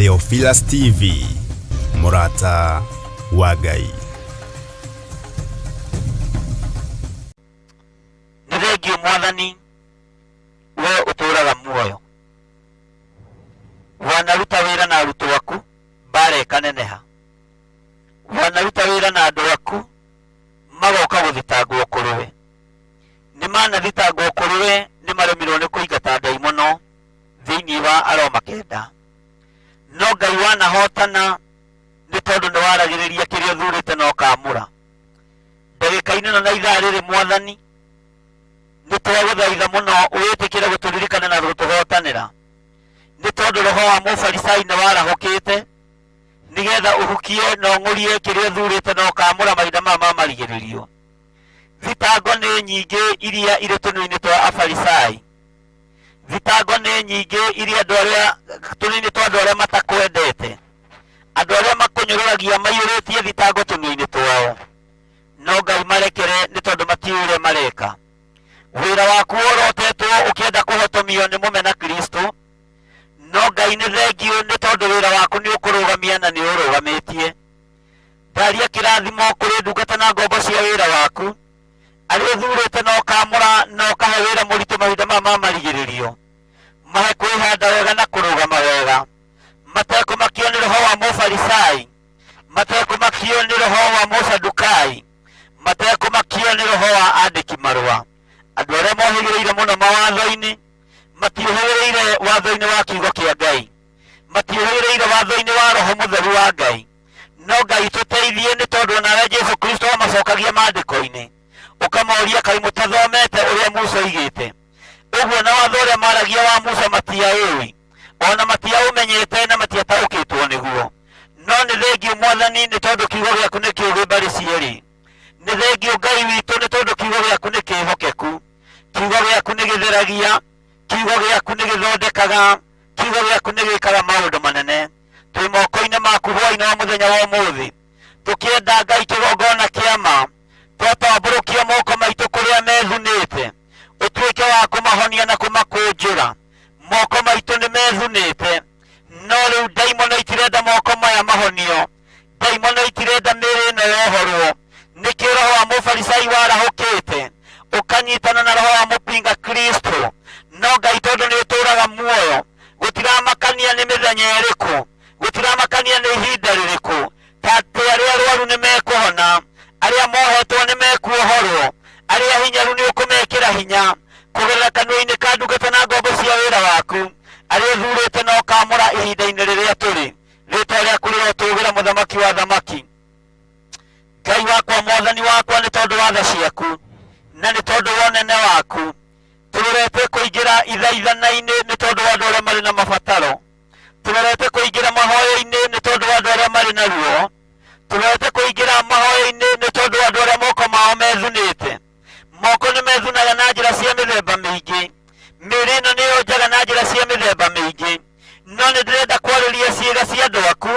Theophilus TV, Murata wa Ngai. Nĩthengio Mwathani, we ũtũũraga muoyo. Wanaruta wĩra na arutwo aku, mbara ĩkaneneha. Wanaruta wĩra na andũ aku, magoka gũthitangwo kũrĩ we. Nĩmanathitangwo kũrĩ we, nĩmaremirwo nĩ kũingata ndaimono thĩinĩ wa Aroma 9. No Ngai wanahotana nĩ tondũ nĩwaragĩrĩria kĩrĩa ũthurĩte na ũkaamũra. Ndagĩka-inĩ ĩno na ithaa rĩrĩ Mwathani, nĩtwagũthaitha mũno wĩtĩkĩre gũtũririkana na gũtũhotanĩra. Nĩ tondũ roho wa mũfarisai nĩwarahũkĩte, nĩgetha ũhukie na ũng'ũrie kĩrĩa ũthurĩte na ũkaamũra mahinda maya ma marigĩrĩrio. Thitango nĩ nyingĩ iria irĩ tũnua-inĩ twa afarisai. Thitango nĩ nyingĩ iria tũnua-inĩ twa andũ arĩa matakwendete. Andũ arĩa makũnyũrũragia maiyũrĩtie thitango tũnua-inĩ twao. No Ngai marekere nĩ tondũ matiũĩ ũrĩa mareka. Wĩra waku worotetwo ũkĩenda kũhotomio nĩ mũmena Kristo. No Ngai nĩ thengio nĩ tondũ wĩra waku nĩ ũkũrũgamia na nĩ ũrũgamĩtie. Ndaria kĩrathimo kũrĩ ndungata na ngombo cia wĩra waku, arĩa ũthurĩte na ũkaamũra na ũkahe wĩra mũritũ mahinda maya ma marigĩrĩrio. Mahe kwĩhanda wega na kũrũgama wega, matekũmakio nĩ roho wa mũfarisai, matekũmakio nĩ roho wa mũsadukai, matekũmakio nĩ roho wa andĩki marũa. Andũ arĩa mohĩgĩrĩire mũno mawatho-inĩ, matiũhĩgĩrĩire watho-inĩ wa kiugo kĩa Ngai, matiũhĩgĩrĩire watho-inĩ wa roho mũtheru wa Ngai. No Ngai tũteithie nĩ tondũ nawe Jesũ Kristo wamacokagia maandĩko-inĩ, ũkamoria kaĩ mũtathomete ũrĩa Musa oigĩte. Ũguo na watho ũrĩa maragia wa Musa matiaũĩ, ona matiaũmenyete na matiataũkĩtwo nĩguo. No nĩ thengio Mwathani nĩ tondũ kiugo gĩaku nĩ kĩũgĩ mbarĩ cierĩ. Nĩ thengio Ngai witũ nĩ tondũ kiugo gĩaku nĩ kĩĩhokeku. Kiugo gĩaku nĩ gĩtheragia, kiugo gĩaku nĩ gĩthondekaga, kiugo gĩaku nĩ gĩkaga maũndũ manene. Twĩ moko-inĩ maku hwaĩ-inĩ wa mũthenya wa ũmũthĩ, tũkĩenda Ngai kĩgongona kĩa ma, twatambũrũkia moko maitũ kũrĩa methunĩte, ũtuĩke wa kũmahonia na kũmakũnjũra. Moko maitũ nĩ methunĩte, no rĩu ndaimono itirenda moko maya mahonio, ndaimono itirenda mĩĩrĩ ĩno yohorwo. Nĩkĩo roho wa mũfarisai warahũkĩte, ũkanyitana na roho wa mũpinga Kristo. No Ngai tondũ nĩ ũtũũraga muoyo, gũtiramakania nĩ mĩthenya ĩrĩkũ, gũtiramakania nĩ ihinda rĩrĩkũ, ta atĩ arĩa arwaru nĩ mekũhona, arĩa mohetwo nĩ mekuohorwo, arĩa hinyaru nĩ ũkũmekĩra hinya, kũgerera kanua-inĩ ka ndungata na ngombo cia wĩra waku, arĩa ũthurĩte na ũkaamũra ihinda-inĩ rĩrĩa tũrĩ. Rĩĩtwa rĩaku rĩrotũũgĩra mũthamaki wa thamaki. Ngai wakwa, Mwathani wakwa, nĩ tondũ wa tha ciaku na nĩ tondũ wa ũnene waku, tũrorete kũingĩra ithaithana-inĩ nĩ tondũ wa andũ arĩa marĩ na mabataro. Tũrorete kũingĩra mahoya-inĩ nĩ tondũ wa andũ arĩa marĩ na ruo. Tũrorete kũingĩra mahoya-inĩ nĩ tondũ wa andũ arĩa moko mao methunĩte. Moko nĩ methunaga na njĩra cia mĩthemba mĩingĩ, mĩĩrĩ ĩno nĩ yonjaga na njĩra cia mĩthemba mĩingĩ. No nĩ ndĩrenda kwarĩria ciĩga cia andũ aku,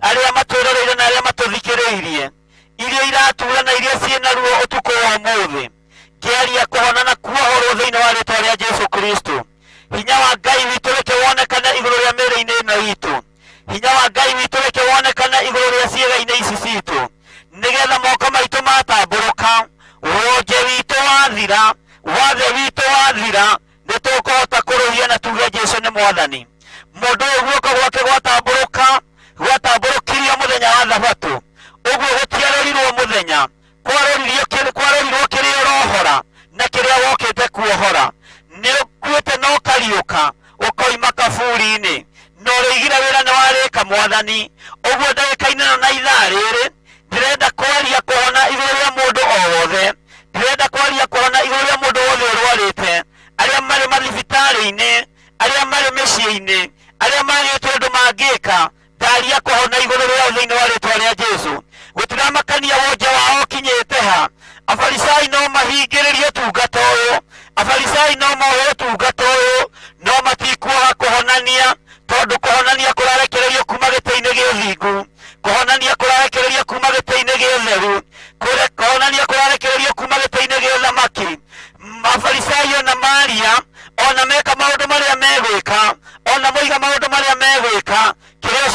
arĩa matũroreire na arĩa matũthikĩrĩirie, iria iratura na iria ciĩna ruo ũtukũ wa ũmũthĩ, ngĩaria kũhona na kuohorwo thĩinĩ wa rĩĩtwa rĩa Jesũ Kristo. Hinya wa Ngai witũ reke wonekane igũrũ rĩa mĩĩrĩ-inĩ ĩno itũ. Hinya wa Ngai witũ reke wonekane igũrũ rĩa ciĩga-inĩ ici citũ, nĩgetha moko maitũ matambũrũka, wonje witũ wathira, wathe witũ wathira, nĩ tũkũhota kũrũhia na tuge Jesũ nĩ Mwathani. Mũndũ ũyũ guoko gwake gwatambũrũkirio mũthenya wa Thabatũ, ũguo gũtiarorirwo mũthenya, kwarorirwo kĩrĩa ũrohora na kĩrĩa wokĩte kuohora. Nĩ ũkuĩte na ũkariũka, ũkoima kaburi-inĩ, na ũrĩigire wĩra nĩ warĩka Mwathani. Ũguo ndagĩka-inĩ ĩno na ithaa rĩrĩ, ndĩrenda kwaria kũhona igũrũ rĩa mũndũ o wothe, ndĩrenda kwaria kũhona igũrũ rĩa mũndũ wothe ũrwarĩte, arĩa marĩ mathibitarĩ-inĩ, arĩa marĩ mĩciĩ-inĩ, arĩa magĩtwo ũndũ mangĩka. Ndaria kũhona igũrũ rĩao thĩinĩ wa rĩĩtwa rĩa Jesũ. Gũtiramakania wonje wao ũkinyĩte ha. Afarisai no mahingĩrĩrie ũtungata ũyũ, afarisai no moe ũtungata ũyũ, no matikuoha kũhonania, tondũ kũhonania kũrarekererio kuma gĩtĩ-inĩ gĩa ũthingu, kũhonania kũrarekererio kuma gĩtĩ-inĩ gĩa ũtheru, kũhonania kũrarekererio kuma gĩtĩ-inĩ gĩa ũthamaki. Afarisai ona maria, ona meka maũndũ marĩa megwĩka, ona moiga maũndũ marĩa megwĩka, kĩrĩa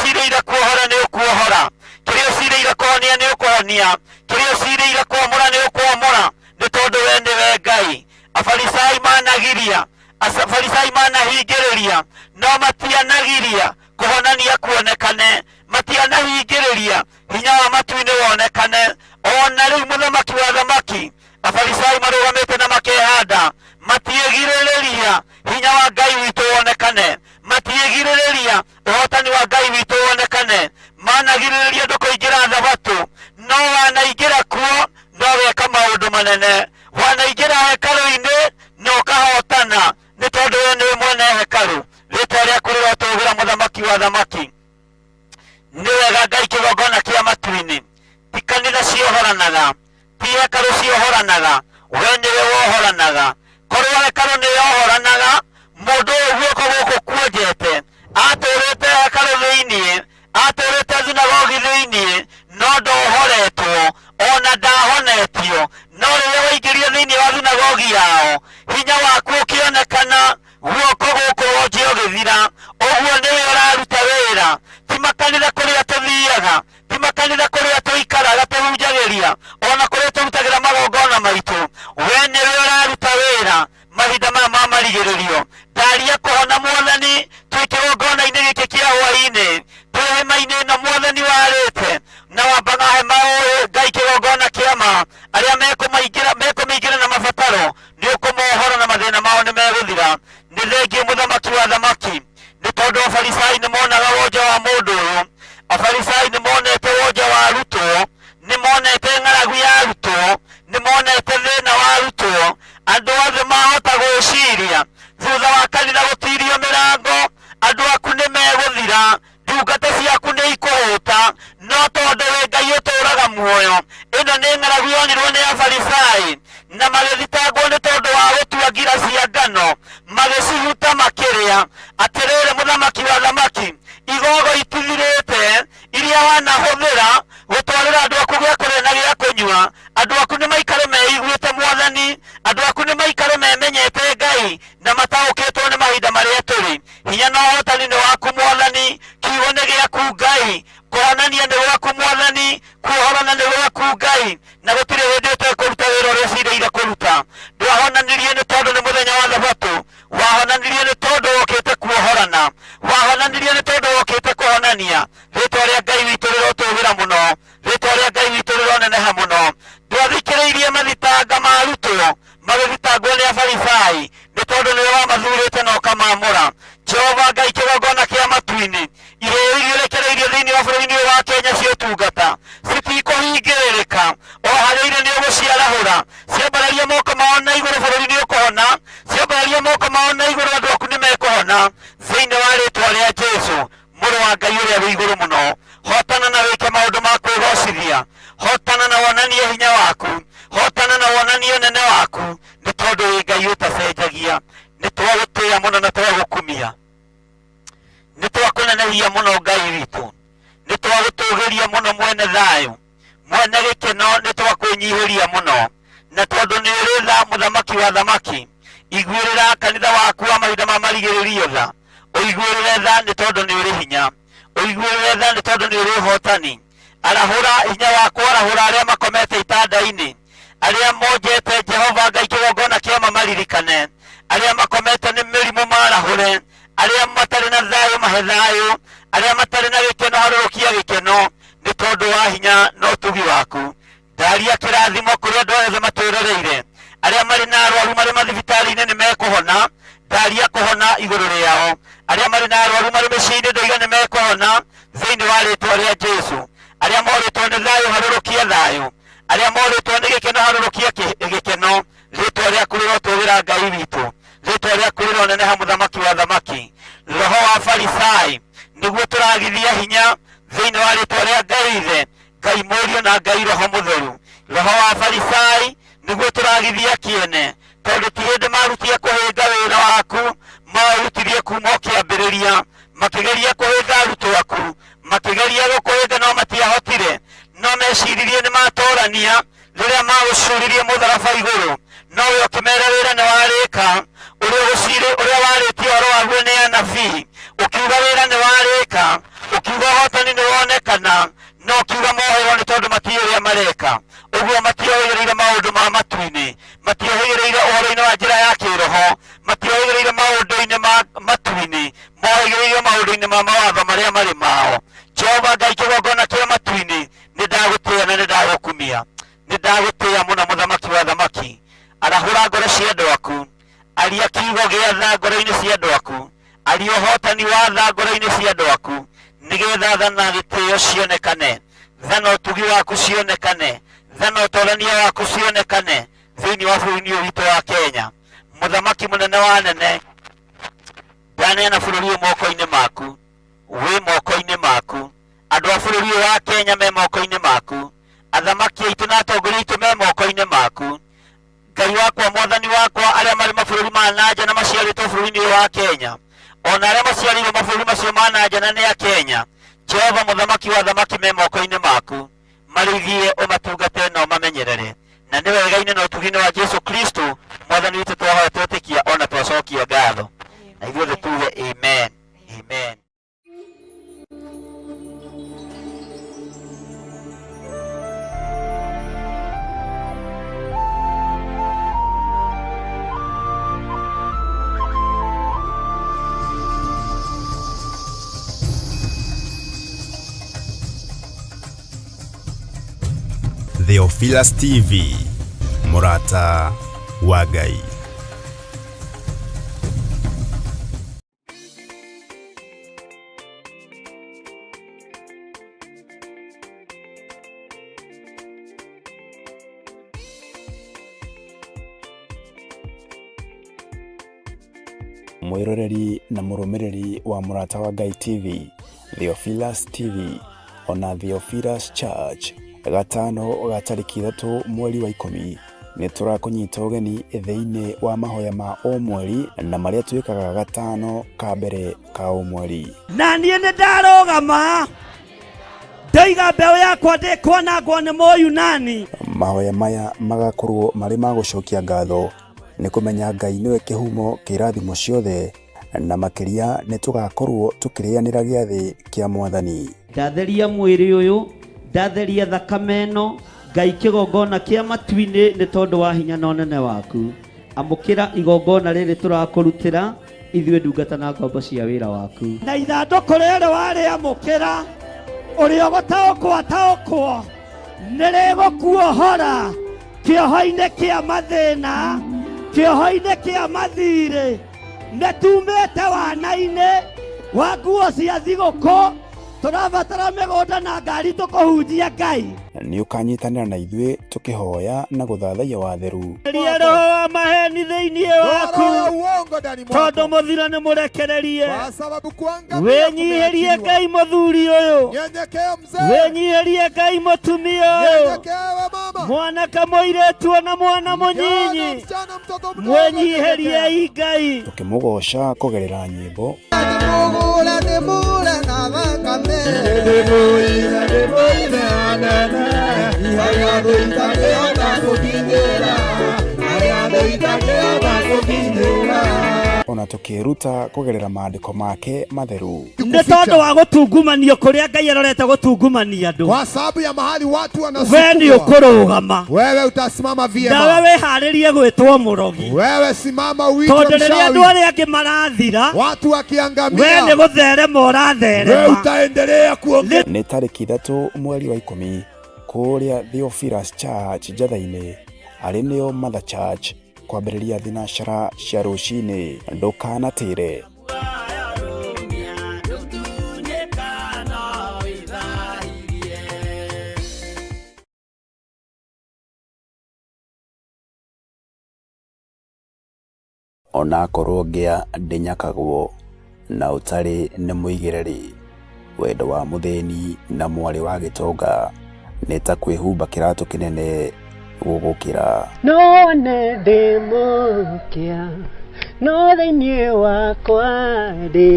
kuonania kiria ucirĩire kuomora nĩ ũkuomora nĩ tondũ we nĩwe Ngai. Afarisai managiria, afarisai manahingĩrĩria, no matianagiria kuhonania kuonekane, matianahingĩrĩria hinya wa matu-inĩ wonekane. Ona rĩu mũthamaki wa thamaki, afarisai marũgamĩte na makehanda, matiĩgirĩrĩria hinya wa Ngai witũ wonekane, matiĩgirĩrĩria ũhotani wa Ngai witũ wonekane, managirĩrĩria andũ kũingĩra Thabatũ, no wanaingĩra kuo no weka maũndũ manene, wanaingĩra hekarũ-inĩ no ũkahotana nĩ tondũ we nĩ mwene hekarũ. Rĩtwa rĩaku rĩrotũgĩra mũthamaki wa thamaki. Nĩ wega Ngai kĩgongona kĩa matu-inĩ, ti kanitha ciohoranaga, ti hekarũ ciohoranaga, we nĩwe wohoranaga. Korwo hekarũ nĩ yohoranaga, mũndũ ũyũ guoko gũkũ kuonjete atũrĩte hekarũ thĩiniĩ, atũrĩte thunagogi thĩiniĩ, no ndohoretwo, ona ndahonetio. No rĩrĩa waingĩrio thĩiniĩ wa thunagogi yao, hinya waku ũkĩonekana, guoko gũkũ wonje ũgĩthira. Ũguo nĩwe ũraruta wĩra, ti makanitha kũrĩa tũthiaga, ti makanitha kũrĩa tũikaraga tũhunjagĩria, ona kũrĩa tũrutagĩra magongona maitũ. We nĩwe ũraruta wĩra mahinda maya ma marigĩrĩrio. Ndaria kũhona Mwathani twĩ kĩgongona-inĩ gĩkĩ kĩa hwaĩ-inĩ, twĩ hema-inĩ ĩno Mwathani warĩte, na wambaga hema Ngai kĩgongona kĩa ma, arĩa mekũmĩingĩra na mabataro nĩ ũkũmohora na mathĩna mao nĩ megũthira. Nĩ thengiũ mũthamaki wa thamaki, nĩ tondũ afarisai nĩ monaga wonja wa mũndũ ũyũ, afarisai nĩ monete wonja wa arutwo, nĩ monete ng'aragu ya arutwo, nĩ monete thĩna wa arutwo. Andũ othe mahota gwĩciria thutha wa kanitha gũtirio mĩrango, andũ aku nĩ megũthira, ndungata ciaku nĩ ikũhũta, no tondũ wĩ Ngai ũtũũraga muoyo. Ĩno nĩ ng'aragu yonirwo nĩ afarisai, na magĩthitangwo nĩ tondũ wa gũtua ngira cia ngano, magĩcihuta makĩrĩa. Atĩrĩrĩ mũthamaki wa thamaki, igogo itithirĩte iria wanahũthĩra gũtwarĩra andũ aku gĩa kũrĩa na gĩa kũnyua. Andũ aku nĩ maikare meiguĩte Mwathani, andũ aku nĩ maikare memenyete Ngai na mataũkĩtwo nĩ mahinda marĩa tũrĩ. Hinya na ũhotani nĩ waku Mwathani, kiugo nĩ gĩaku Ngai, kũhonania nĩ gwaku Mwathani, kuohorana nĩ gwaku Ngai, na gũtirĩ hĩndĩ ũtekũruta wĩra ũrĩa ũcirĩire kũruta. Ndwahonanirie nĩ tondũ nĩ mũthenya wa Thabatũ, wahonanirie nĩ tondũ wokĩte kuohorana, wahonanirie nĩ tondũ wokĩte kũhonania. Rĩtwa rĩa Ngai witũ rĩrotũgĩra mũno, rĩtwa rĩa Ngai witũ rĩroneneha mũno. Ndwathikĩrĩirie mathitanga ma arutwo magĩthitangwo nĩ afarisai, nĩ tondũ nĩwe wamathurĩte na ũkamamũra. Jehova Ngai kĩgongona kĩa matu-inĩ, iheo iria ũrekereirio thĩinĩ wa bũrũri-inĩ ũyũ wa Kenya cia ũtungata citikũhingĩrĩrĩka, o harĩa irĩ nĩ ũgũciarahũra. Ciambararia moko mao na igũrũ, bũrũri nĩ ũkũhona. Ciambararia moko mao na igũrũ, andũ aku nĩ mekũhona thĩinĩ wa rĩtwa rĩa Jesũ, mũrũ wa Ngai ũrĩa wĩ igũrũ mũno. Hotana na wĩke maũndũ ma kwĩgocithia, hotana na wonanie hinya waku, hotana na wonanie ũnene waku, nĩ tondũ wĩ Ngai ũtacenjagia. Nĩ twagũtĩĩa mũno na twagũkumia, nĩ twakũnenehia mũno Ngai witũ, nĩ twagũtũgĩria mũno mwene thayũ, mwene gĩkeno, nĩ twakwĩnyihĩria mũno. Na tondũ nĩ ũrĩ tha mũthamaki wa thamaki, iguĩrĩra kanitha waku wa mahinda ma marigĩrĩrio tha, ũiguĩrĩre tha nĩ tondũ nĩ ũrĩ hinya, ũiguĩrĩre tha nĩ tondũ nĩ ũrĩ ũhotani. Arahũra hinya waku, arahũra arĩa makomete itanda-inĩ, arĩa monjete Jehova Ngai kĩgongona kĩa maririkane, arĩa makomete nĩ mĩrimũ marahũre, arĩa matarĩ na thayũ mahe thayũ, arĩa matarĩ na gĩkeno harũrũkia gĩkeno, nĩ tondũ wa hinya na ũtugi waku. Ndaria kĩrathimo kũrĩ andũ othe matwĩroreire, arĩa marĩ na arwaru marĩ mathibitarĩ-inĩ nĩ mekũhona. Ndaria kũhona igũrũ rĩao, arĩa marĩ na arwaru marĩ mĩciĩ-inĩ ndaiga nĩ mekũhona thĩinĩ wa rĩtwa rĩa Jesũ. Arĩa morĩtwo nĩ thayũ harũrũkia thayũ, arĩa morĩtwo nĩ gĩkeno harũrũkia gĩkeno. Rĩtwa rĩaku rĩrotũgĩra Ngai witũ, rĩtwa rĩaku rĩroneneha mũthamaki wa thamaki. Roho wa farisai nĩguo tũragithia hinya thĩinĩ wa rĩtwa rĩa Ngai Ithe, Ngai Mũriũ na Ngai Roho Mũtheru. Roho wa farisai nĩguo tũragithia kĩene, tondũ ti hĩndĩ marutia kũhĩnga wĩra waku, marutirie kuma kĩambĩrĩria, makĩgeria kũhĩnga arutwo aku, makĩgeria gũkũhĩnga no matiahotire. No meciririe nĩ matũrania rĩrĩa magũcuririe mũtharaba igũrũ, no we ũkĩmera wĩra nĩ warĩka, ũrĩa warĩtie ũhoro waguo nĩ anabii, ũkiuga wĩra nĩ warĩka, ũkiuga ũhotani nĩ wonekana, no ũkiuga mohero nĩ tondũ matiĩ ũrĩa mareka. thiini wa thangũra-inĩ cia andũ aku nĩgetha tha na gĩtĩo cionekane, tha na ũtugi waku cionekane, tha na ũtonania waku cionekane thĩinĩ wa bũrũri ũyũ witũ wa Kenya. Mũthamaki mũnene wa nene, ndaneana bũrũri ũyũ moko-inĩ maku, wĩ moko-inĩ maku, andũ a bũrũri ũyũ wa Kenya me moko-inĩ maku, athamaki aitũ na atongoria aitũ me moko-inĩ maku. Ngai wakwa, mwathani wakwa, arĩa marĩ mabũrũri ma nanja na maciarĩtwo bũrũri-inĩ ũyũ wa Kenya, ona arĩa maciarĩirwo mabũrũri macio ma nanja na nĩ a Kenya, Jehova mũthamaki wa thamaki me moko-inĩ maku, marĩithie, ũmatungate na ũmamenyerere, na nĩ wega-inĩ na ũtugi-inĩ wa Jesu Kristo mwathani witũ twahoya twĩtĩkia ona twacokia ngatho, na ithuothe tuge amen, amen. Theophilus TV, Murata wa Ngai. Mwiroreri na murumiriri wa Murata wa Ngai TV, Theophilus TV, ona Theophilus Church, gatano ga tariki 3 mweri wa 10 ni turakunyita ugeni thĩinĩ wa mahoya ma o mweri na maria twikaga gatano ka mbere ka o mweri. Na niĩ nĩ ndarogama ndoiga mbeũ yakwa ndĩkwanangwo nĩ Mũyunani. Mahoya maya magakorwo marĩ ma gũcokia ngatho nĩ kũmenya Ngai nĩwe kĩhumo kĩa irathimo ciothe, na makĩria nĩ tugakorwo tukĩrĩanĩra gĩathĩ kĩa Mwathani. Ndatheria mwĩrĩ ũyũ, ndatheria thakame ĩno, Ngai kĩgongona kĩa matu-inĩ nĩ tondũ wa hinya na ũnene waku. Amũkĩra igongona rĩrĩ tũrakũrutĩra ithuĩ ndungata na ngombo cia wĩra waku. Na ithandũkũ rĩrĩ warĩamũkĩra, ũrĩa gũtaũkwo nĩrĩgũkuohora kĩoho-inĩ kĩa mathĩna, kĩoho-inĩ kĩa mathirĩ, nĩtumĩte wana-inĩ wa nguo cia thigũkũ, tũrabatara mĩgũnda na ngari tũkũhunjia Ngai. Nĩ ũkanyitanĩra na ithuĩ tũkĩhoya na gũthathaiya watheru. Ria roho wa maheni thĩinĩ waku, tondũ mũthiro nĩ mũrekererie. Wĩnyihĩrie Ngai mũthuri ũyũ, wĩnyihĩrie Ngai mũtumia ũyũ, mwanake mũirĩtu na mwana mũnyinyi, mwĩnyihĩrie Ngai. Tũkĩmũgoca kũgerera nyĩmbo ona tukĩruta kũgerera maandĩko make matheru. Nĩ tondũ wa gũtungumanio kũrĩa Ngai arorete gũtungumania andũ, kwa sababu ya mahali watu wewe nĩ ũkũrũgama, wewe utasimama vyema, na wewe harĩrie gwĩtwo mũrogi, wewe simama uitwe tondũ mshawi, rĩrĩa andũ arĩa angĩ marathira, watu wakiangamia, wewe nĩ gũtherema ũratherema, wewe utaendelea kuongea. Nĩ tariki 3 mweri wa 10 kũrĩa Theophilus Church Njatha-inĩ, arĩ nĩyo Mother Church, kwambĩrĩria thinacara cia rũcinĩ. Ndũkanatĩre. Ona korwo ngĩa ndĩnyakagwo na ũtarĩ nĩ mũigĩrĩri, wendo wa mũthĩni na mwarĩ wa gĩtonga nĩ ta kwĩhumba kĩratũ kĩnene gũgũkĩra. No nĩ ndĩmũkia, no thĩinĩ wakwa ndĩ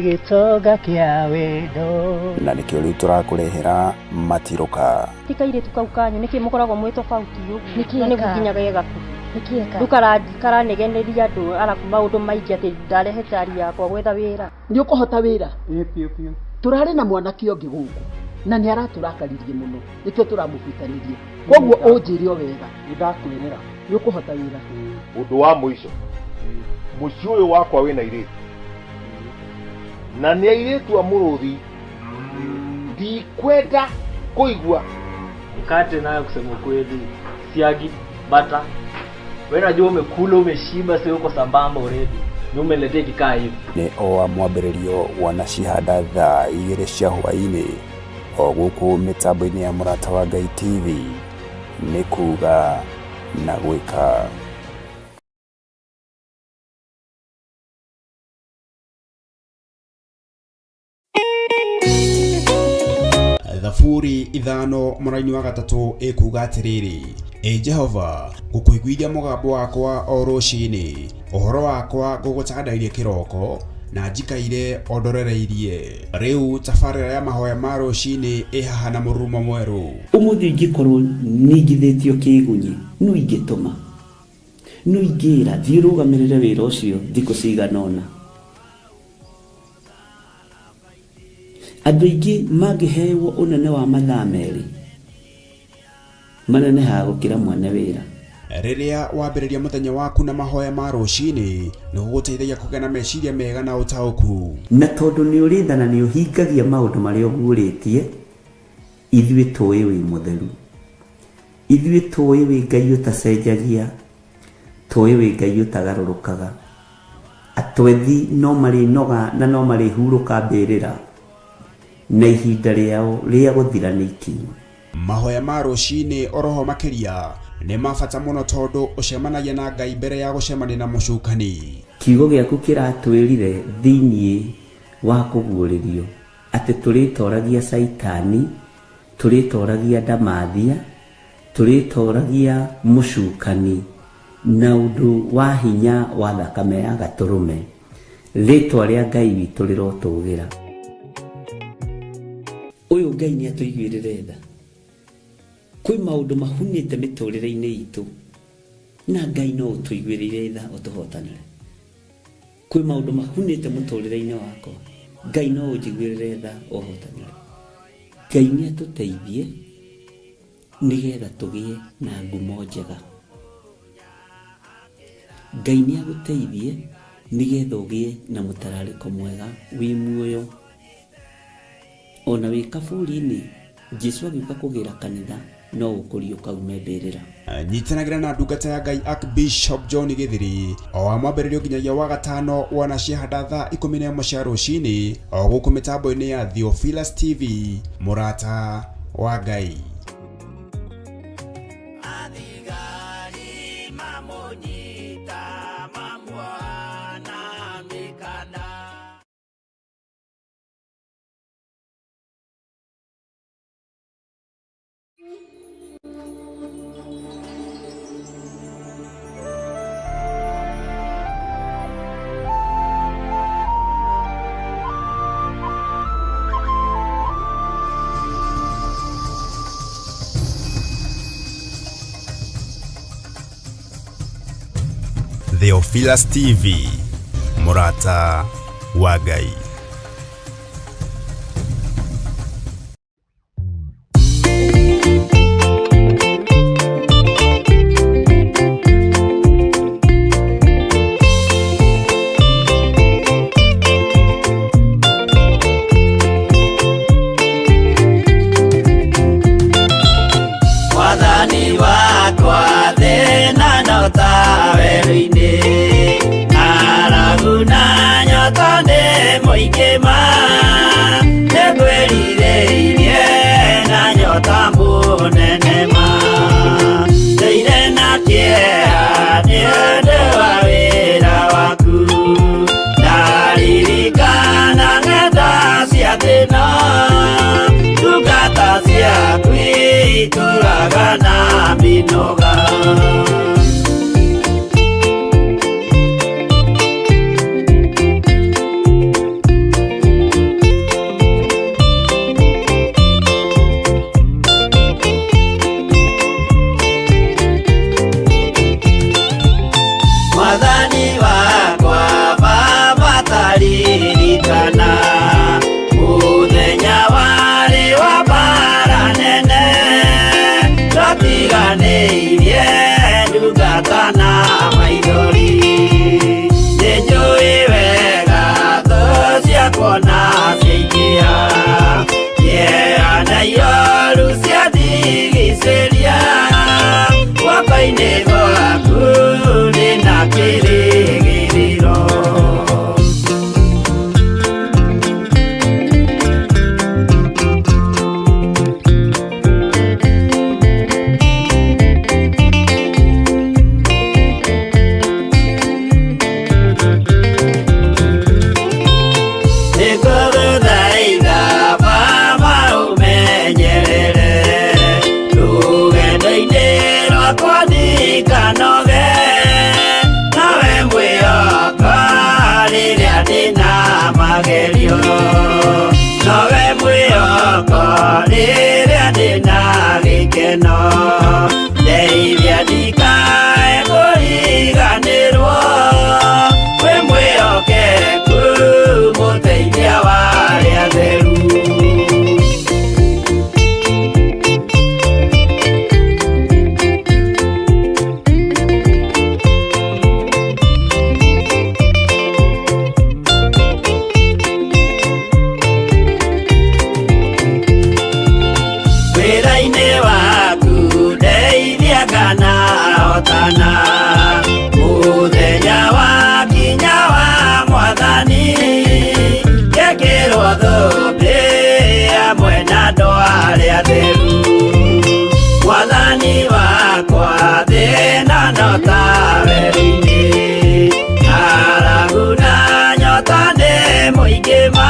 gĩtonga kĩa wendo. Na nĩkĩo rĩu tũrakũrehera Matirũka. Tikairĩtu kau kanyu nĩkĩ mũkoragwo mwĩ tofauti ũguo, nĩ gũkinyaga gaku ndukaranegeneria andũ arabu maũndũ maingĩ atĩ ndarehete ari yakwa gwetha wĩra. Nĩ ũkũhota wĩra? Tũrarĩ na mwanake ũngĩ gũkũ na nĩ aratũrakaririe mũno, nĩkĩo tũramũbitanirie. Koguo ũnjĩre o wega, nĩndakwĩrĩra nĩ ũkũhota wĩra. Ũndũ wa mũico, mũciĩ ũyũ wakwa wĩna airĩtu, na nĩ airĩtu a mũrũthi, ndikwenda kũigua mkate nayo. Kusema kweli, siagi bata, wewe unajua umekula umeshiba, sio uko sambamba already. Numeletea kikaa hivi. Nĩ o mwambĩrĩrio wana cihanda thaa 2 cia hwaĩ-inĩ o gũkũ mĩtambo-inĩ ya Mũrata wa Ngai TV, nĩ kuga na gwĩka. Thaburi 5 mũraini wa 3 ĩkuga atĩrĩrĩ: Jehova, ngũkũiguithia mũgambo wakwa o rũciinĩ, ũhoro wakwa ngũgũcakandairie kĩroko, na njikaire ondorereirie. Rĩu tabarĩra ya mahoya ma rũciinĩ ĩhaha na mũrurumo mwerũ. Ũmũthĩ ingĩkorwo nĩingithĩtio kĩgunyi, no ingĩtũma, no ingĩra thiĩ rũgamĩrĩre wĩra ũcio thikũ cigana ũna. Andũ aingĩ mangĩheyo ũnene wa mathaa merĩ, manenehaga gũkĩra mwene wĩra. Rĩrĩa wambĩrĩria mũthenya waku na mahoya ma rũciinĩ, nĩ gũgũteithagia kũgĩa na meciria mega na ũtaũku. Na tondũ nĩ ũrĩtha na nĩ ũhingagia maũndũ marĩa ũguũrĩtie, ithuĩ tũĩ wĩ mũtheru, ithuĩ tũĩ wĩ Ngai ũtacenjagia, tũĩ wĩ Ngai ũtagarũrũkaga. Atwethi no marĩnoga na no marĩhurũka mbĩrĩra, na ihinda rĩao rĩa gũthira nĩ ikinyu. Mahoya ma rũciinĩ oroho makĩria nĩ mabata mũno tondũ ũcemanagia na Ngai mbere ya gũcemania na mũcukani. Kiugo gĩaku kĩratwĩrire thĩinĩ wa kũguũrĩrio atĩ tũrĩtoragia Saitani, tũrĩtoragia Ndamathia, tũrĩtoragia mũcukani na ũndũ wa hinya wa thakame ya Gatũrũme. Rĩtwa rĩa Ngai witũ rĩrotũgĩra. Ũyũ Ngai nĩ atũiguĩrĩre tha. Kwĩ maũndũ mahunĩte mĩtũrĩre-inĩ itũ, na Ngai no ũtũiguĩrĩre tha ũtũhotanĩre. Kwĩ maũndũ mahunĩte mũtũrĩre-inĩ wakwa, Ngai no ũnjiguĩrĩre tha ũhotanĩre. Ngai nĩ atũteithie nĩgetha tũgĩe na ngumo njega. Ngai nĩ agũteithie nĩgetha ũgĩe na mũtararĩko mwega wĩ muoyo. Ona wĩ kaburi-inĩ, Jesũ agĩũka kũgĩra kanitha, no ũkũrio kaume mbĩrĩra. Nyitanagĩra na ndungata ya Ngai Archbishop John Gĩthiri o wa mwambĩrĩrio nginyagia wa 5 wana ciahanda thaa 11 cia rũciinĩ o gũkũ mĩtambo-inĩ ya Theophilus TV, Mũrata wa Ngai. Theophilus TV, Mũrata wa Ngai. Wathani wakwa thĩna no tawe rũinĩ, arabu na nyota nĩ mũingĩ ma, nĩngwĩrirĩirie na nyota mũnene ma, ndĩire na kĩeha nĩ ũndũ wa wĩra waku, ndaririkana ng'enda cia thĩna, ndungata ciaku itũraga na mĩnoga. Mwathani wakwa Baba taririkana, mũthenya warĩ wa mbara nene, twatiganĩirwo rĩrĩa ndĩna gĩkeno ndeithia ndikae kũriganĩrwo wĩ mwĩhokeku mũteithia wa arĩa atheru. Mũthenya wa kinya wa Mwathani gekĩrwo thũmbĩ hamwe na andũ arĩa atheru. Mwathani wakwa thĩna no ta werũ-inĩ, ng'aragu na nyota nĩ mũingĩ ma,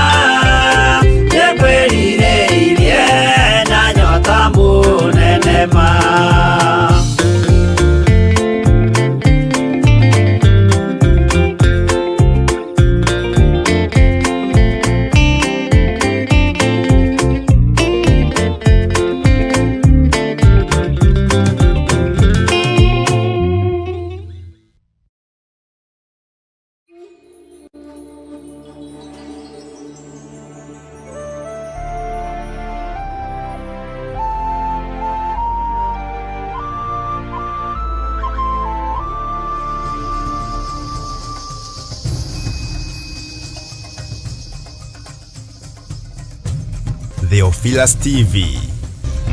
nĩngwĩrirĩirie na nyota mũnene ma. Theophilus TV,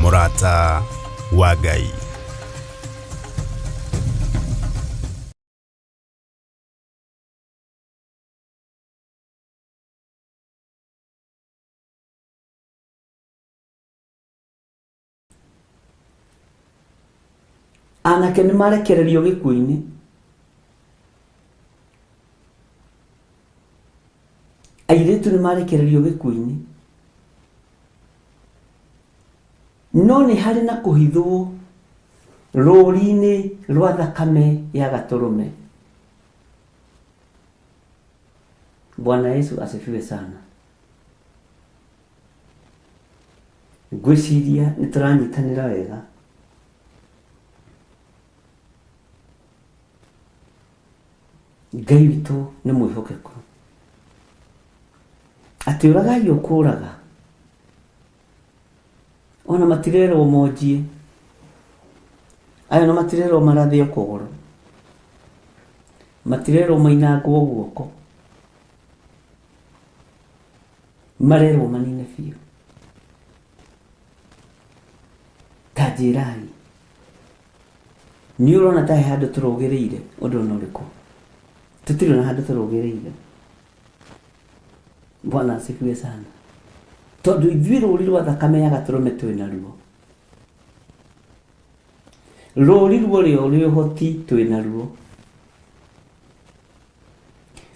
mũrata wa Ngai. Anake nĩ marekererio gĩkuũ-inĩ, airĩtu nĩ marekererio gĩkuũ-inĩ, no nĩ harĩ na kũhithwo rũũri-inĩ rwa thakame ya Gatũrũme. Bwana Yesu asifiwe sana. Ngwĩciria nĩ tũranyitanĩra wega. Ngai witũ nĩ mwĩhokeku, atĩ ũragai ũkũraga, ona matirerwo monjie, aya no matirerwo marathio kũgũrũ, matirerwo mainangwo guoko, marerwo manine biũ. Ta njĩrai, nĩ ũrona ta he handũ tũrũgĩrĩire ũndũ ona ũrĩkũ? Tũtirĩ na handũ tũrũgĩrĩire. Bwana asifiwe sana. Tondũ ithuĩ rũũri rwa thakame ya Gatũrũme twĩna ruo. Rũũri ruo ũrĩ ũhoti twĩna ruo.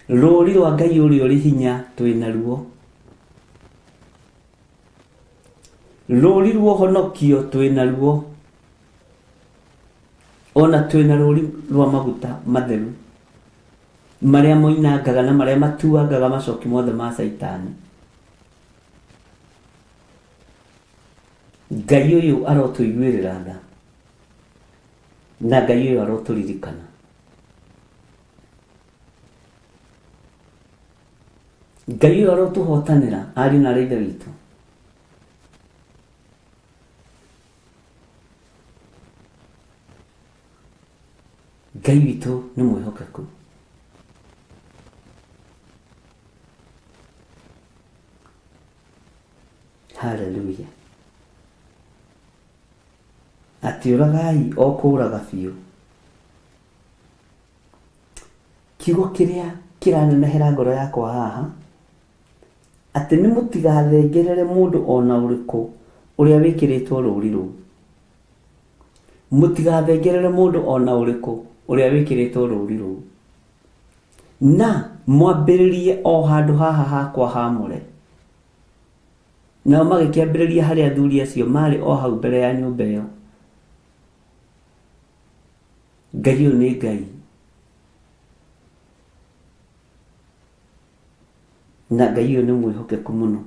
Rũũri rwa Ngai ũrĩa ũrĩ hinya twĩna ruo. Rũũri rwa ũhonokio twĩna ruo. Ona twĩna rũũri rwa maguta matheru, marĩa moinangaga na marĩa matuangaga macoki mothe ma Saitani. Ngai ũyũ arotũiguĩrĩra tha, na Ngai ũyũ arotũririkana. Ngai ũyũ arotũhotanĩra ariũ na aarĩ a Ithe witũ. Ngai witũ nĩ mwĩhokeku. Hallelujah. Atĩ ũragai o kũũraga biũ. Kiugo kĩrĩa kĩranenehera ngoro yakwa haha, atĩ nĩ mũtigathengerere mũndũ ona ũrĩkũ ũrĩa wĩkĩrĩtwo rũũri rũu. Mũtigathengerere mũndũ ona ũrĩkũ ũrĩa wĩkĩrĩtwo rũũri rũu. Na mwambĩrĩrie o handũ haha hakwa haamũre. Nao magĩkĩambĩrĩria harĩa athuri acio marĩ o hau mbere ya nyũmba ĩyo. Ngai ũyũ nĩ Ngai. Na Ngai ũyũ nĩ mwĩhokeku mũno.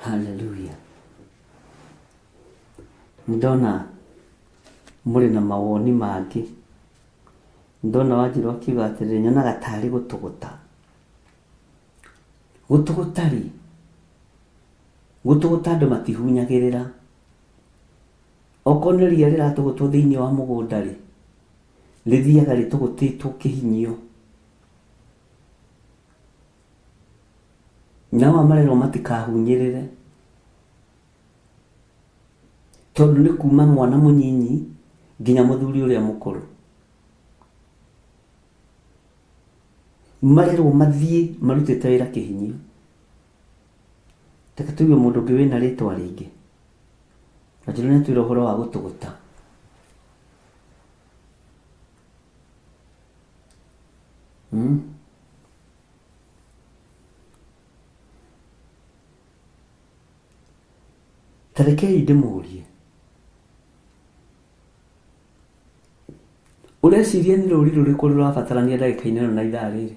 Haleluya. Ndona muri na mawoni mangĩ. Ndona Wanjiru akiuga atĩrĩrĩ, nyonaga tarĩ gũtũgũta. Gũtũgũta-rĩ, gũtũgũta andũ matihunyagĩrĩra. Okorwo nĩ ria rĩratũgũtwo thĩinĩ wa mũgũnda-rĩ, rĩthiaga rĩtũgũtĩtwo kĩhinyio. Nao amarerwo matikahunyĩrĩre, tondũ nĩ kuma mwana mũnyinyi nginya mũthuri ũrĩa mũkũrũ. Marerwo mathiĩ marutĩte wĩra kĩhinyio. Reke tuge mũndũ ũngĩ wĩna rĩtwa rĩngĩ. Wanjiru nĩatwĩra ũhoro wa gũtũgũta. Tarekei ndĩmũrie. Ũreciria nĩ rũri rũrĩkũ rũrabatarania ndagĩka-inĩ ĩno na ithaa rĩrĩ?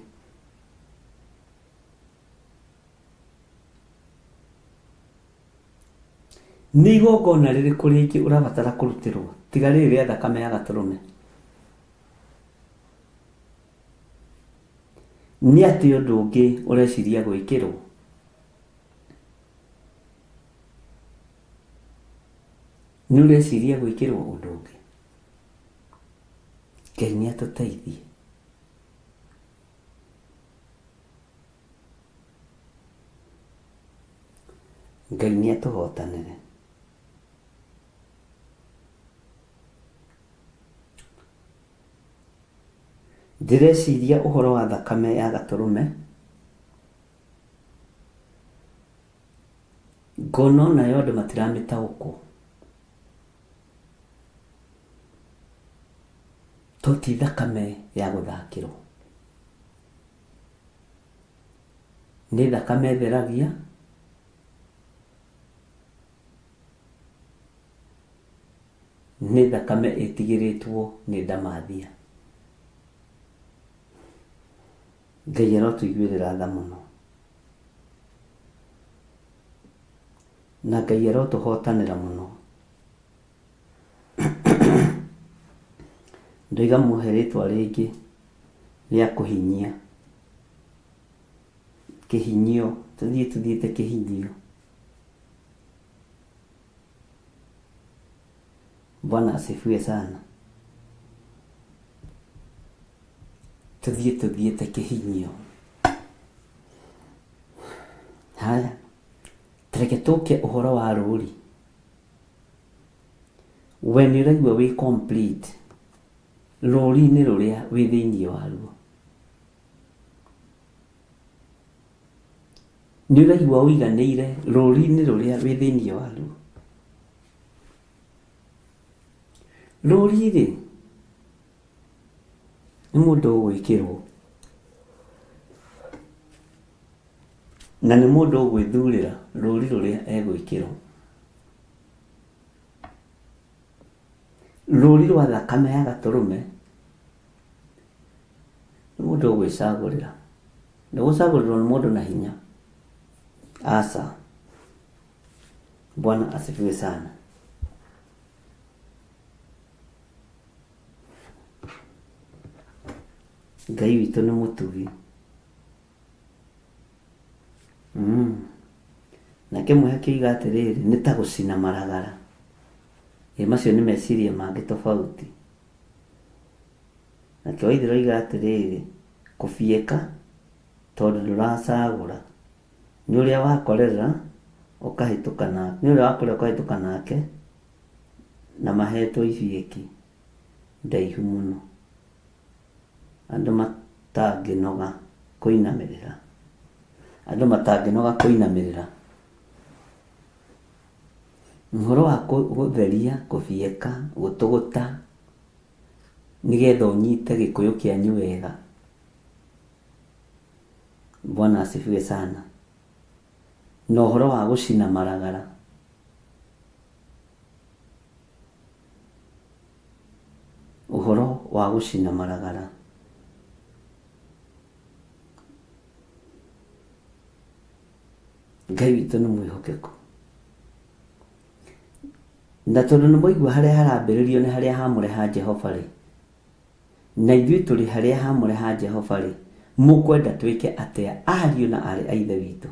Nĩ igongona rĩrĩkũ rĩngĩ ũrabatara kũrutĩrwo tiga rĩrĩ rĩa thakame ya gatũrũme? Nĩ atĩ ũndũ ũngĩ ũreciria gwĩkĩrwo? Nĩ ũreciria gwĩkĩrwo ũndũ ũngĩ? Ngai nĩ atũteithie. Ngai nĩ atũhotanĩre. Ndĩreciria ũhoro wa thakame ya gatũrũme. Ngona onayo andũ matiramĩtaũkwo. To ti thakame ya gũthakĩrwo. Nĩ thakame theragia. Nĩ thakame ĩtigĩrĩtwo nĩ ndamathia. Ngai arotũiguĩrĩra tha mũno. Na Ngai arotũhotanĩra mũno. Ndoiga mũhe rĩtwa rĩngĩ rĩa kũhinyia. Kĩhinyio, tuthiĩte kĩhinyio. Bwana asifiwe sana. Tuthiĩte kĩhinyio. Haya, tareke tũke ũhoro wa rũri. We nĩ ũraigua wĩ complete rũri-inĩ rũrĩa wĩ thĩinĩ waruo. Nĩ ũraigua ũiganĩire rũri-inĩ rũrĩa wĩ thĩinĩ waruo. Rũri-rĩ nĩ mũndũ ũgwĩkĩrwo na nĩ mũndũ ũgwĩthurĩra rũri rũrĩa egwĩkĩrwo. Rũri rwa thakame ya gatũrũme nĩ mũndũ ũgwĩcagũrĩra. Ndũgũcagũrĩrwo nĩ mũndũ na hinya. Aca. Bwana asifiwe sana. Ngai witũ nĩ mũtugi. Nake mũhe kĩiga atĩrĩrĩ, nĩ ta gũcina maragara. Macio nĩ meciria mangĩ tofauti. Nake Waithĩra oiga atĩrĩrĩ, kũbieka tondũ ndũracagũra. Nĩ ũrĩa wakorera ũkahĩtũka nake. Nĩ ũrĩa wakorera ũkahĩtũka nake na mahetwo ibieki ndaihu mũno. Andũ matangĩnoga kũinamĩrĩra. Andũ matangĩnoga kũinamĩrĩra. Ũhoro wa gũtheria, kũbieka, gũtũgũta nĩgetha ũnyite gĩkũyũ kĩanyu wega. Bwana asifiwe sana. Na ũhoro wa gũcina maragara. Ũhoro wa gũcina maragara. Ngai witũ nĩ mwĩhokeku. na tondu nĩ mũigua harĩa harambĩrĩrio nĩ harĩa hamũre ha Jehova rĩ, na ithuĩ tũrĩ harĩa hamũre ha Jehova rĩ, mũkwenda twĩke atĩa ariũ na arĩ a ithe witũ?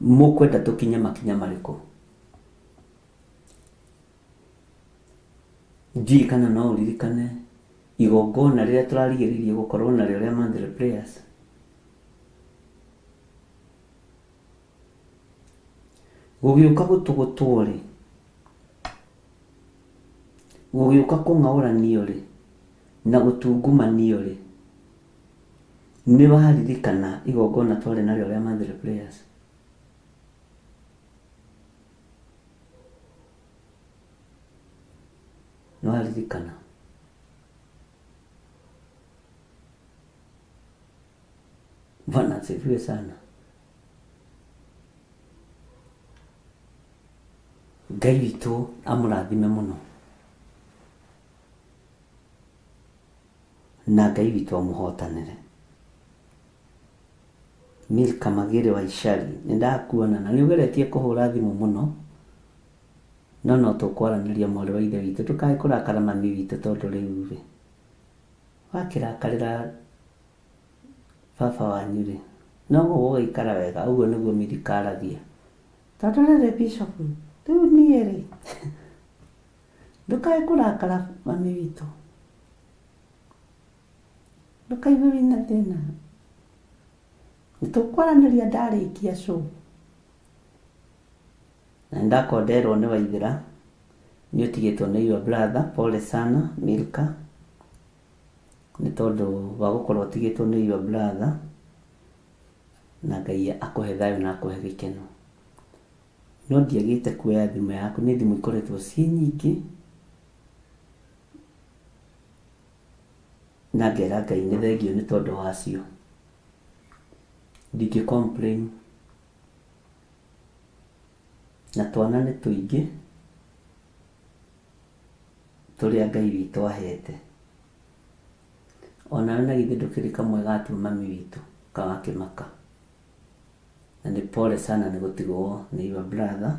Mũkwenda tũkinye makinya marĩkũ? Njui kana no ũririkane igongona rĩrĩa tũrarigĩrĩirie gũkorwo narĩo rĩa monthly prayers, gũgĩũka gũtũgũtwo rĩ, gũgĩũka kũng'aũranio rĩ, na gũtungumanio rĩ, nĩ waririkana igongona twarĩ narĩo rĩa monthly prayers? Nĩ waririkana? Bwana asifiwe sana. Ngai witũ amũrathime mũno, na Ngai witũ amũhotanĩre. Milka Magere wa Ishari, nĩndakuona na nĩũgeretie kũhũra thimũ mũno, no tũkwaranĩria mwarĩ wa ithe witũ, tũkae kũrakara mami witũ tondũ rĩu rĩ, wakĩrakarĩra baba wanyu rĩ, no gũgũikara wega. Ũguo nĩguo Milka aragia, tondũ rĩrĩ bishop rĩu niĩ rĩ, ndũkae kũrakara mami witũ, ndũkaigue wĩna thĩna, nĩtũkwaranĩria ndarĩkia show. Na ndakonderwo nĩ Waithĩra nĩ ũtigĩtwo nĩ your brother, pole sana Milka, nĩ tondũ wa gũkorwo ũtigĩtwo nĩ your brother, na Ngai akũhe thayũ na akũhe gĩkeno. No ndiagĩte kuoya thimũ yaku, nĩ thimũ ikoretwo ciĩ nyingĩ, na ngera Ngai nĩ thengio nĩ tondũ wacio, ndingĩ complain. Na twana nĩ tũingĩ tũrĩa Ngai witũ ahete, ona na githĩ ndũkĩrĩ kamwe gatu mami witũ kagakĩmaka. Na nĩ pole sana nĩ gũtigwo nĩ your brother,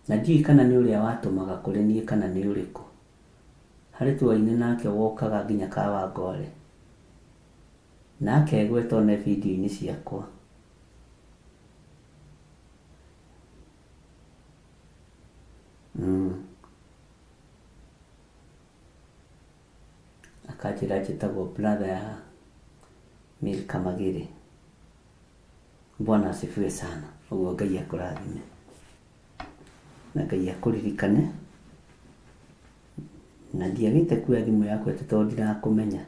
na ndiũĩ kana nĩ ũrĩa watũmaga kũrĩ niĩ kana nĩ ũrĩkũ. Harĩ tuaine nake wokaga nginya Kawangware, nake gweta one video-inĩ ciakwa. Akajĩra njĩtagwo brother ya Milka Magere. Bwana asifiwe sana. Ũguo Ngai akũrathime na Ngai akũririkane, na ndiagĩte kuoya thimũ yakwa tondũ ndirakũmenya,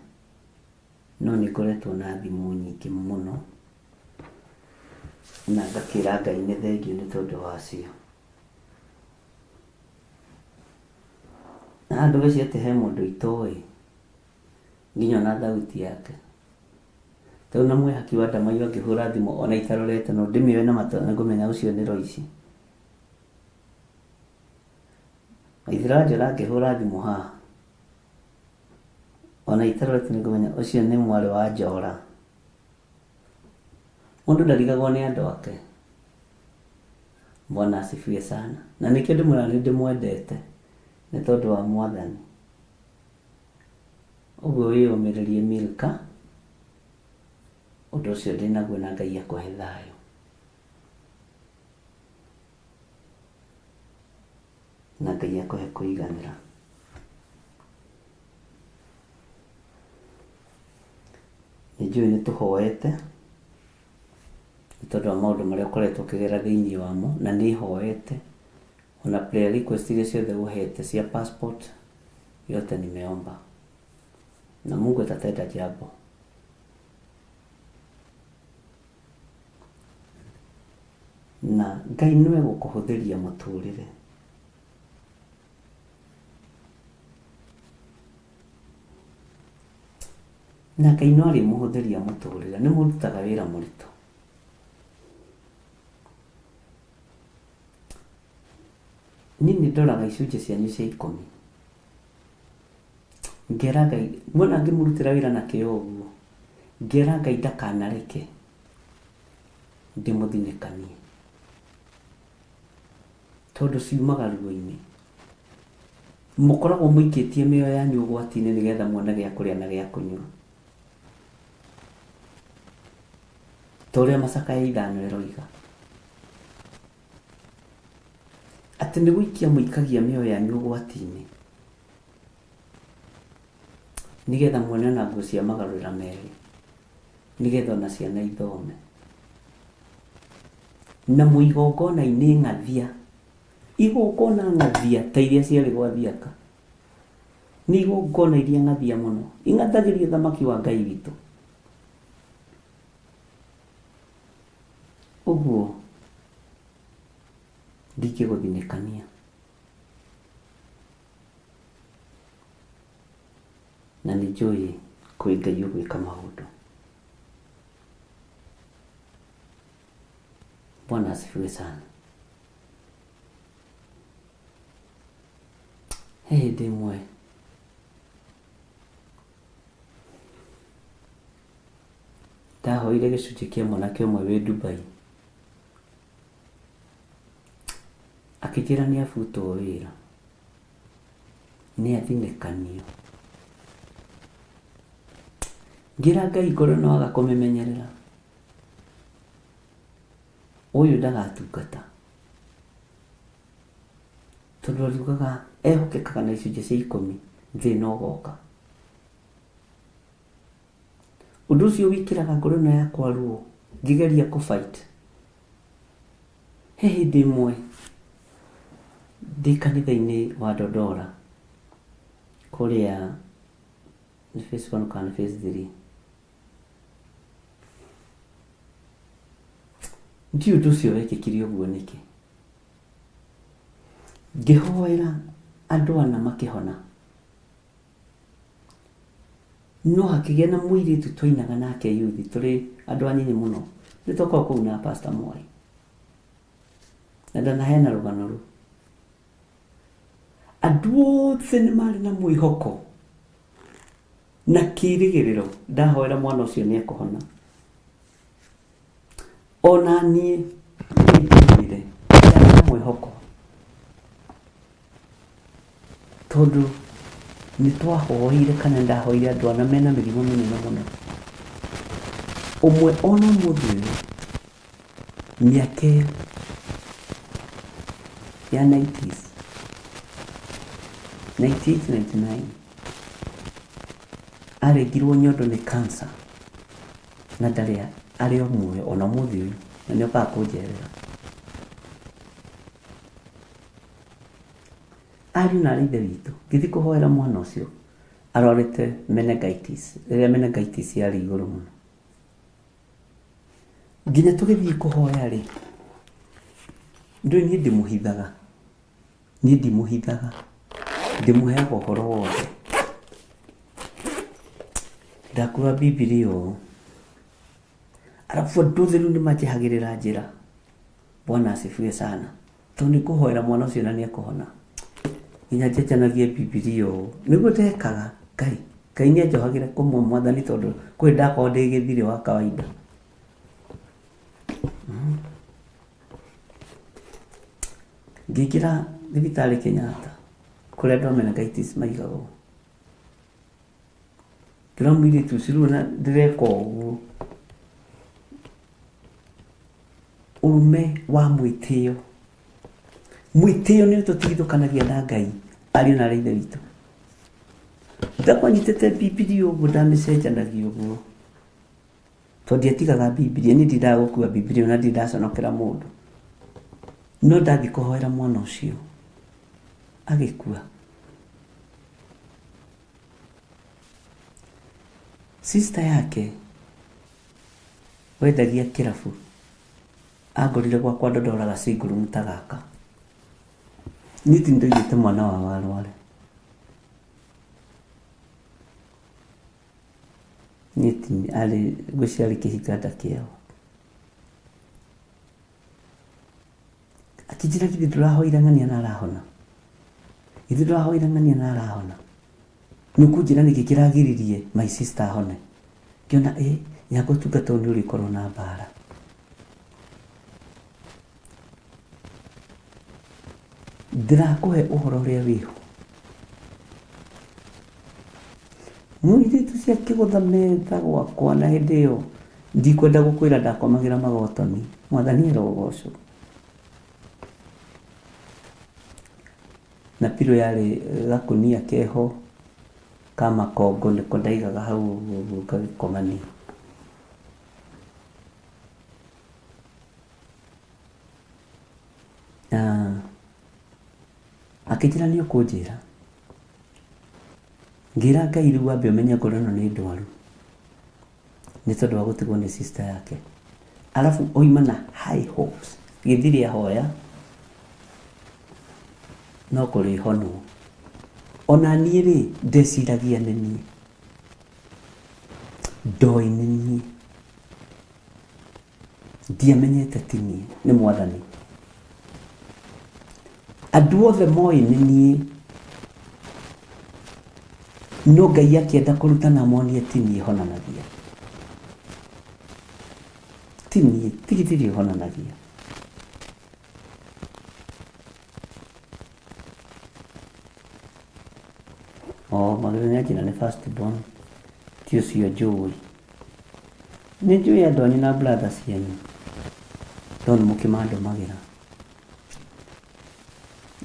no nĩ ngoretwo na thimũ nyingĩ mũno, na ngakĩra Ngai nĩ thengio nĩ tondũ wacio. Na andũ geci atĩ he mũndũ itoĩ nginya na thauti yake, tondũ na mwĩhaki wa Ndamaiyũ angĩhũra thimũ ona itarorete no ndĩmĩoe na matũ na ngũmenya ũcio nĩ Royce. Waithĩra Njera angĩhũra thimũ haha ona itarorete nĩ ngũmenya ũcio nĩ mwarĩ wa Njora. Mũndũ ndarigagwo nĩ andũ ake. Bwana asifiwe sana. Na nĩkĩo ndĩmwĩra nĩ ndĩmwendete nĩ tondũ wa Mwathani. Ũguo wĩyũmĩrĩrie Milka, ũndũ ũcio ndĩnaguo, na Ngai akũhe thayũ. Na Ngai akũhe kũiganĩra. Nĩnjũĩ nĩ tũhoete nĩ tondũ wa maũndũ marĩa ũkoretwo ũkĩgera thĩinĩ wamo, na nĩ hoete ona prayer request iria ciothe ũhete cia passport yote nimeomba, na Mungu atatenda jambo. Na Ngai nĩwe gũkũhũthĩria mũtũrĩre. Na Ngai no arĩmũhũthĩria mũtũrĩre, nĩ mũrutaga wĩra mũritũ. Niĩ nĩ ndoraga icunjĩ cianyu cia 10 ngera Ngai, mwona ngĩmũrutĩra wĩra na kĩo ũguo, ngera Ngai ndakanareke ndimuthinĩkanie tondu ciumaga ruo-inĩ mukoragwo muikĩtie mĩoyo yanyu ũgwati-inĩ nĩgetha muone gĩa kũrĩa na gĩa kũnyua ta ũrĩa Macakaya 5 ĩroiga atĩ nĩ gũikia mũikagia mĩoyo yanyu ũgwati-inĩ nĩgetha muone na nguo cia magarũra merĩ nĩgetha ona ciana ithome na mũigongona-inĩ ng'athia igongona ng'athia ta iria ciarĩ gwa Thiaka nĩ igongona iria ng'athia mũno ing'athagĩria thamaki wa Ngai witũ ũguo ndingĩgũthinĩkania na nĩ njũĩ kwĩ Ngai ũgwĩka maũndũ. Bwana asifiwe sana. Hĩndĩ ĩmwe ndahoire gĩcunjĩ kĩa mwanake ũmwe wĩ Dubai akĩnjĩra nĩ abutwo wĩra nĩ athinĩkanio ngira Ngai ngoro no aga kũmĩmenyerera ũyũ ndagatungata tondũ ariugaga ehokekaga na icunjĩ cia 10 thĩna ũgoka ũndũ ũcio wĩkĩraga ngoro ĩno yakwa ruo ngĩgeria kũ-fight he hĩndĩ ĩmwe ndĩ kanitha-inĩ wa Dodora kũrĩa nĩ phase 1 kana phase 3 ndiũ ũndũ ũcio wekĩkire ũguo nĩkĩ ngĩhoera andũ ana makĩhona no hakĩgĩa na mũirĩtu twainaga nake yuthi tũrĩ andũ anini mũno nĩ twakorwo kũu na Pastor Mwai na ndanaheana rũgano rũu andũ othe nĩ marĩ na mwĩhoko na kĩĩrĩgĩrĩro ndahoera mwana ũcio nĩ ekũhona ona niĩ nĩndĩrire ndana mwĩhoko tondũ nĩ twahoire kana ndahoire andũ ana mena mĩrimũ mĩnene mũno ũmwe ona mũthĩ mĩaka ya 90s 98-99 arengirwo nyondo nĩ cancer na ndarĩ arĩ o muoyo ona mũthĩ ũyũ na nĩ okaga kũnjerera ariũ na ithe witũ ngĩthiĩ kũhoera mwana ũcio arorete meningitis rĩrĩa meningitis yarĩ igũrũ mũno nginya tũgĩthiĩ kũhoya rĩ niĩ ndimũhithaga ndĩmũheaga ũhoro wothe ndakua Bibilia ũũ arabu andũ othe rĩu nĩ manjĩhagĩrĩra njĩra Bwana asifiwe sana tondũ nĩ kũhoera mwana ũcio na nĩ ekũhona nginya njenjanagia Bibilia ũũ nĩguo ndekaga Ngai nĩ anjohagĩra kũmwe Mwathani tondũ kwĩ ndakorwo ndĩ gĩthirĩ wa kawaida ngĩingĩra thibitarĩ Kenyatta kũrĩa andũ a meningitis maigagwo ngĩra mũirĩtu ũcio rĩu na ndĩreka ũguo ũrume wa mwĩtĩo nĩ tũtigithũkanagia na Ngai ariũ na ithe witũ ndakorwo nyitĩte Bibilia ũguo ndamĩcenjanagia ũguo tondũ ndiatigaga Bibilia niĩ ndindaga gũkua Bibilia na ndindaconokera mũndũ no ndathiĩ kũhoera mwana ũcio agĩkua sister yake wendagia kĩrabu angorire gwakwa Dodora gacingũrũ ta gaka niĩ ti nĩndoigĩte mwana wa warware niĩ ti arĩ gwĩciarĩ kĩhinganda kĩao akĩnjĩra githĩ ndũrahoire ng'ania na arahona nĩ ũkũnjĩra nĩkĩ kĩragiririe my sister ahone kiona nyago tungata ni uri korwo na mbara ndirakuhe uhoro uria wiho mwiritu cia kigutha metha gwakwa na hindi iyo ndikwenda gukwira ndakomagira magotoni mwathani erogoco na piro yari gakunia keho kama kongo niko ndaigaga hau gagikomania akijira ni ukunjira ngira Ngai riu wambe umenya ngoro ino ni ndwaru ni tondu wa gutigwo ni sister yake alafu oima na high hopes githiri ahoya no kuri hono ona niĩ rĩ ndeciragia nĩ niĩ ndoĩ nĩ niĩ ndiamenyete ti niĩ nĩ Mwathani andũ othe moĩ nĩ niĩ no Ngai akĩenda kũrutana monie ti niĩ honanagia ti niĩ tigithiri honanagia magana njina ni first born ti ucio njui ni njui andũ anyu na brothers cianyu tondũ mũkĩmandũmagĩra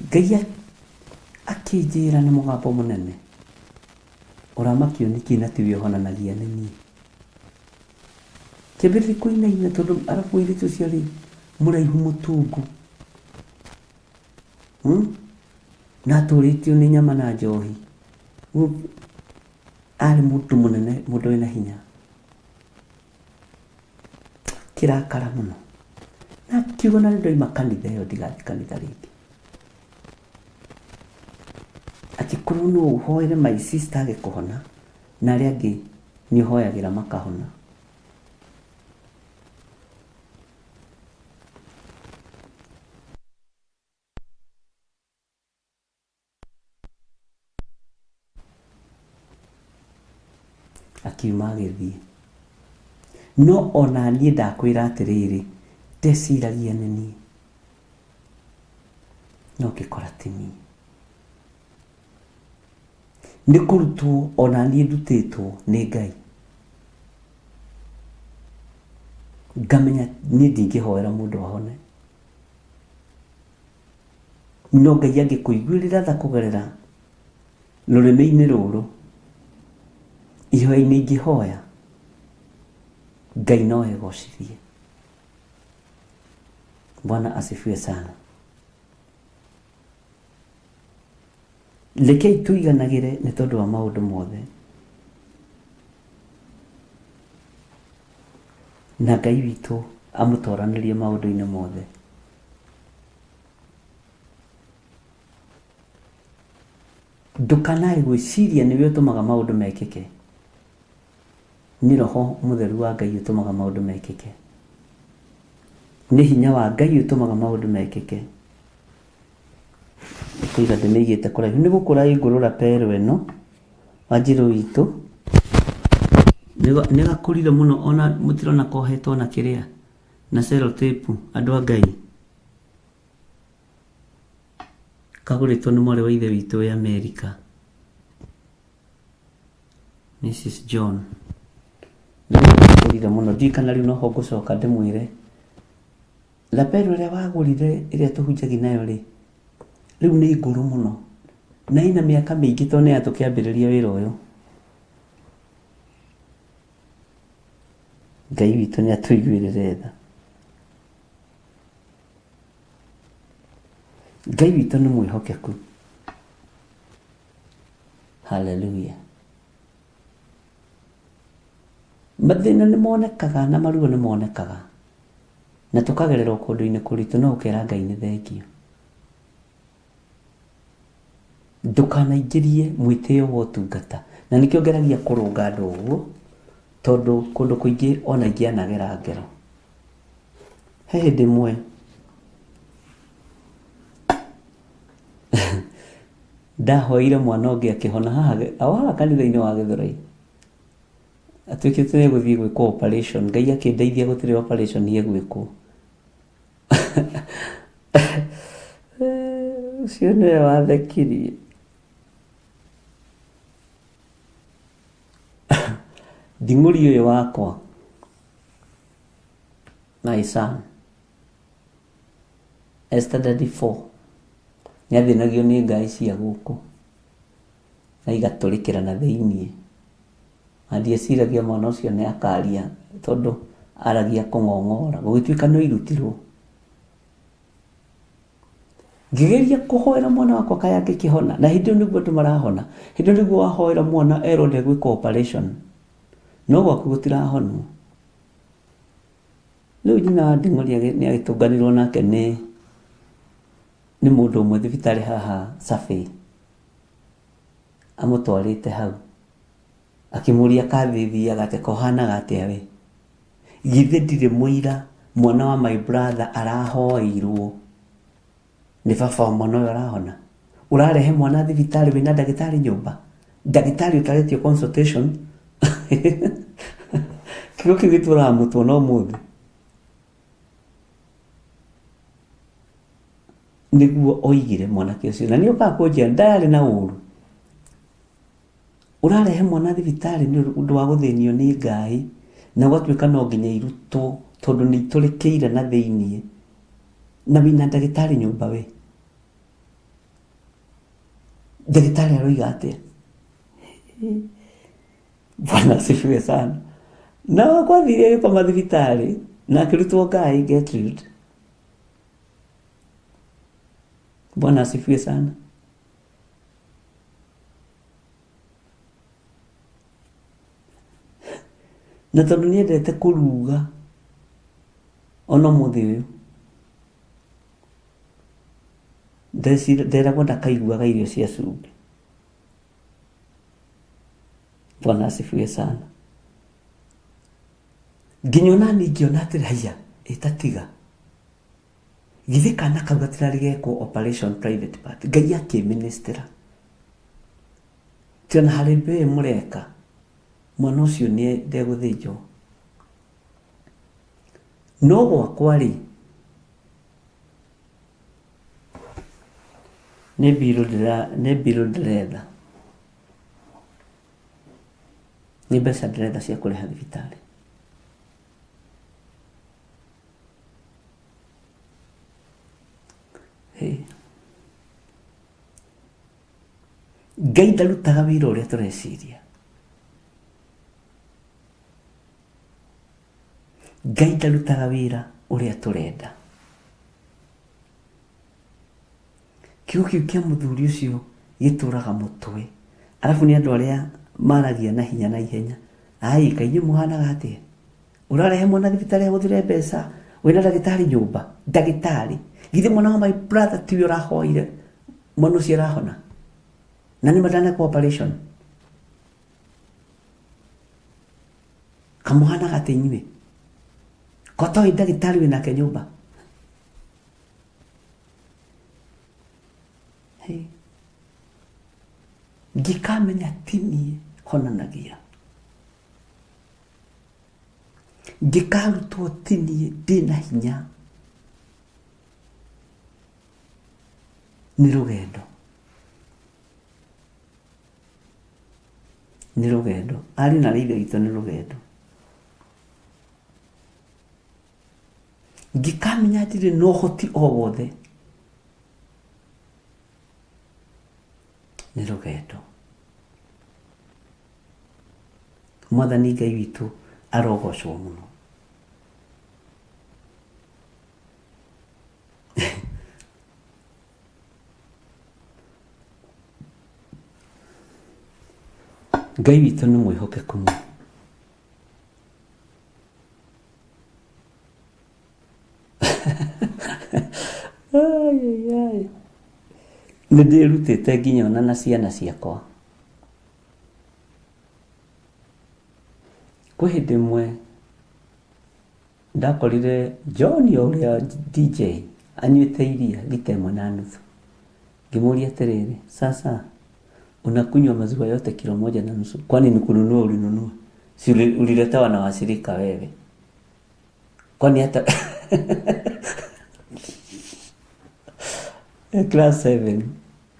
Ngai akĩnjĩra nĩ mũgambo mũnene ũramakio nĩkĩ na tiwe honanagia nĩ niĩ kĩambĩrĩria kũinaina tondũ arabu airĩtu ũcio rĩ mũraihu mũtungu na atũrĩtio nĩ nyama na njohi ari mũndũ mũnene mũndũ wĩna hinya kĩrakara mũno na kiugo na ndoima kanitha ĩyo ndigathiĩ kanitha rĩngĩ akĩkorwo no ũhoere my sister age kũhona na arĩa angĩ nĩ ũhoyagĩra makahona akiuma agĩthiĩ no ona niĩ ndakwĩra atĩrĩrĩ ndeciragia nĩ niĩ no ngĩkora ti niĩ nĩ kũrutwo ona niĩ ndutĩtwo nĩ Ngai ngamenya niĩ ndingĩhoera mũndũ ahone no Ngai angĩkũiguĩrĩra tha kũgerera rũrĩmĩ-inĩ rũrũ ihoya-inĩ ingĩhoya Ngai no egocirie. Bwana asifiwe sana. Rekei tuiganagĩre nĩ tondũ wa maũndũ mothe na Ngai witũ amũtoranĩrie maũndũ-inĩ mothe. Ndũkanae gwĩciria nĩwe ũtũmaga maũndũ mekĩke. Nĩ Roho Mũtheru wa Ngai ũtũmaga maũndũ mekĩke. Nĩ hinya wa Ngai ũtũmaga maũndũ mekĩke. Kũiga ndĩmĩigĩte kũraihu nĩ gũkũra igũrũra pero ĩno Wanjirũ witũ nĩ gakũrire mũno, ona mũtirona kohetwo na kĩrĩa na sellotape. Andũ a Ngai kagũrĩtwo nĩ mwarĩ wa ithe witũ wĩ Amerika, Mrs. John. Nĩ gakũrire mũno, ndikana rĩu noho ngũcoka ndĩmwĩre lapero ĩrĩa wagũrire ĩrĩa tũhunjagia nayo rĩ rĩu nĩ ngũrũ mũno na ina mĩaka mĩingĩ tondũ nĩ tũkĩambĩrĩria wĩra ũyũ. Ngai witũ nĩ atũiguĩrĩre tha. Ngai witũ nĩ mwĩhokeku. Hallelujah. Mathĩna nĩ monekaga na maruo nĩ monekaga na tũkagerera kũndũ-inĩ kũritũ, no ũkera Ngai nĩ thengio. Ndũkanaingĩrie mwĩtĩo wa ũtungata, na nĩkĩo ngeragia kũrũnga andũ ũguo tondũ kũndũ kũingĩ ona ingĩanagera ngero. He hĩndĩ ĩmwe ndahoire mwana ũngĩ akĩhona haha kanitha-inĩ wa Gĩthũrai. atuĩkĩte gũthiĩ gwĩkwo operation, Ngai akĩndeithia gũtirĩ operation gwĩkwo. Ũcio nĩwe wathekirie. Nding'ũri ũyũ wakwa, my son, Esther Daddy 4, nĩathĩnagio nĩ ngai cia gũkũ na igatũrĩkĩra na thĩiniĩ. Na ndieciragia mwana ũcio nĩ akaria tondũ aragia kũng'ong'ora, gũgĩtuĩka no irutirwo. Ngĩgeria kũhoera mwana wakwa kayake kĩhona, na hĩndĩ ĩyo nĩguo andũ marahona. Hĩndĩ ĩyo nĩguo wahoera mwana erwo ndegwĩka operation, no gwaku gũtirahonwo. Rĩu nyina wa Nding'ũri nĩagĩtũnganirwo nake nĩ mũndũ ũmwe thibitarĩ haha Survey, amũtwarĩte hau, akĩmũria kathithiaga atĩ kohanaga atĩa we, githĩ ndirĩ mũira mwana wa my brother arahoeirwo nĩ baba wa mwana ũyũ arahona? Ũrarehe mwana thibitarĩ wĩna ndagĩtarĩ nyũmba, ndagĩtarĩ ũtaretio consultation. Kiugo kĩu gĩtũraga mũtwe no mũthĩ. Nĩguo oigire mwanake ũcio, na nĩokaga kũnjĩra ndararĩ na ũru. Ũrarehe mwana thibitarĩ nĩ ũndũ wa gũthĩnio nĩ Ngai, na ũgatuĩka no nginya irutwo tondũ nĩ itũrĩkĩire na thĩiniĩ, na wĩna ndagĩtarĩ nyũmba we. Ndagĩtarĩ aroiga atĩa? Bwana asifiwe sana. Na wakwathire kwa mathibitarĩ na akĩrutwo Ngai Gertrude. Bwana asifiwe sana. Na tondũ nĩendete kũruga ona mũthĩ ũyũ, nderagwo ndakaiguaga irio cia cumbĩ. Bwana asifiwe sana. Nginya ona ngĩona atĩ haiya ĩtatiga, githĩ kana kau gatirarĩ gekwo operation private part, Ngai akĩministera. Tiona harĩ mbere mũreka mwana ũcio nĩ ndegũthĩnjwo. No gwakwa rĩ, nĩ mbirũ ndĩretha, nĩ mbeca ndĩretha cia kũrĩha thibitarĩ. Ngai ndarutaga wĩra ũrĩa tũreciria. Ngai ndarutaga wĩra ũrĩa tũrenda. Kiugo kĩu kĩa mũthuri ũcio gĩtũraga mũtwe. Arabu nĩ andũ arĩa maragia na hinya na ihenya. Ai, Kaĩ mũhanaga atĩa? Ũrarehe mwana thibitarĩ agũthire mbeca, wĩna ndagĩtarĩ nyũmba, ndagĩtarĩ. Githĩ mwana wa my brother tiwe ũrahoire mwana ũcio arahona? Na nĩ madaneka operation. Kamũhanaga atĩa inyuĩ? Kotoi ndagĩtarĩ wĩnake nyũmba. Ngĩkamenya ti niĩ honanagia, ngĩkarutwo ti niĩ ndĩna hinya, nĩ rũgendo, nĩ rũgendo. Arĩ na ithe witũ nĩ rũgendo. Ngĩkamenya ndirĩ na ũhoti o wothe, nĩ rũgendo. Mwathani Ngai witũ arogocwo mũno. Ngai witũ nĩ mwĩhokeku mũno. Nĩ ndĩrutĩte nginya ona na ciana ciakwa. Kwĩ hĩndĩ ĩmwe ndakorire John ũrĩa DJ anyuĩte iria lita 1.5. Ngĩmũria atĩrĩrĩ, sasa unakunywa maziwa yote 1.5 kwani ni kununua ulinunua? Si uliletewa na washirika wewe. Kwani hata class 7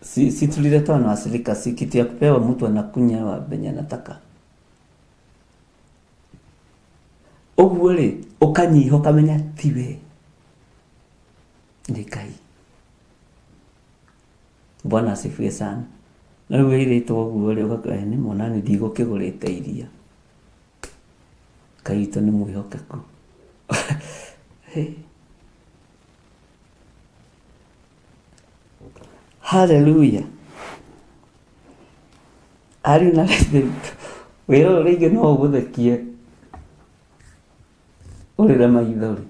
si tuliletewa na washirika, si kitu ya kupewa mtu anakunya wa benye anataka. Ogwele okanyiho kamenya tiwe ndikai. Bwana asifiwe sana. Na wewe ile to ogwele ukakani monani digo kigurete iria. Kaito ni muihokeku. Hey. Hallelujah. Ari na wewe rege no guthakie. Urira maithori.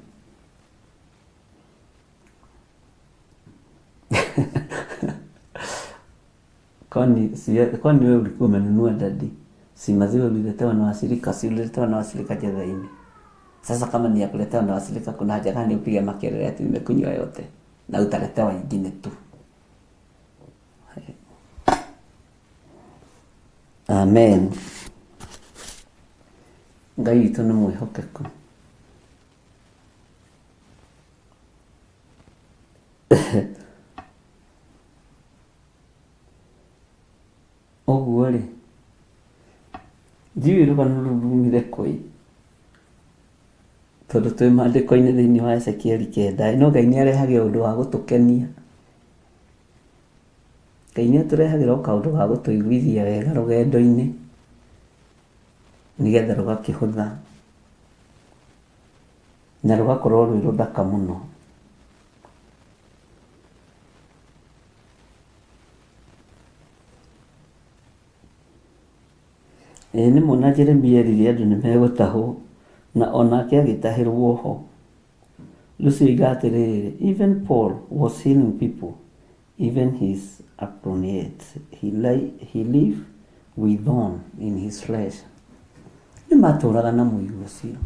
Kwani wewe ulikuwa umenunua dadi? Si maziwa uliletewa na washirika, si uliletewa na washirika jadhaini. Sasa kama ni ya kuletewa na washirika, kuna haja gani upige makelele ati nimekunywa yote na utaletewa nyingine tu? Amen. Ngai itu ni mwihokeku. Ogwele jiru kana rumire koi todo to mande koi ne thini wa Ezekiel kenda ino Ngai ni arehage undu wa gutukenia. Ngai ni turehagira kaundu ga gutuiguithia wega rugendo-ini nigetha rugakihutha na rugakorwo rwi ruthaka muno. Ni mona Jeremia rĩrĩa andũ nĩmegũtahwo na onake agĩtahĩrwo ho. Lucy igatĩrĩrĩ, even Paul was healing people, even his opponents. He lived with thorn in his flesh. Nĩ matũraga na mũigua ũcio.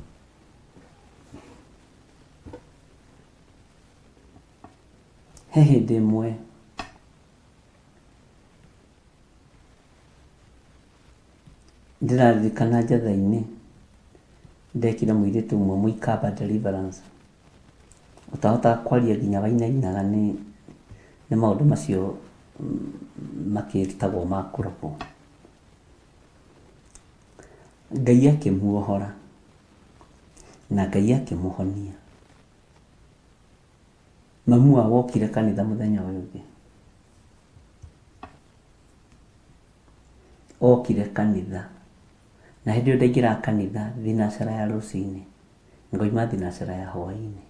He hĩndĩ ĩmwe ndĩraririkana njatha-inĩ ndekire mũirĩtu ũmwe mũikamba Deliverance. Ũtahotaga kwaria nginya wainainaga nĩ maũndũ macio makĩrutagwo ma kũrapwo. Ngai akĩmuohora na Ngai akĩmũhonia. Mamu wao wokire kanitha mũthenya ũyũ ũngĩ. Okire kanitha. Na hĩndĩ ĩyo ndaingĩra kanitha thinacara ya rũcinĩ, ngoima thinacara ya hwaĩ-inĩ.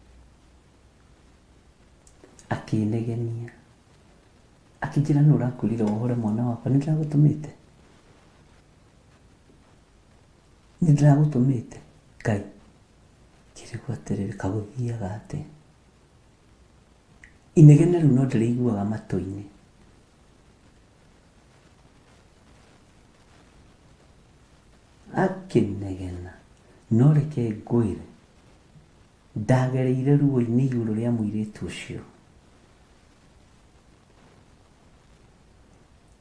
Akĩnegenia. Akĩnjĩra nĩ ũrakwĩrire wohore mwana wakwa, nĩ ndĩragũtũmĩte. Nĩ ndĩragũtũmĩte. Ngai. Kĩrĩgwo atĩrĩrĩ kagũthiaga atĩ. Inegene rĩu no ndĩrĩiguaga matũ-inĩ. Akĩnegena. No reke ngwĩre ndagereire ruo-inĩ igũrũ rĩa mũirĩtu ũcio.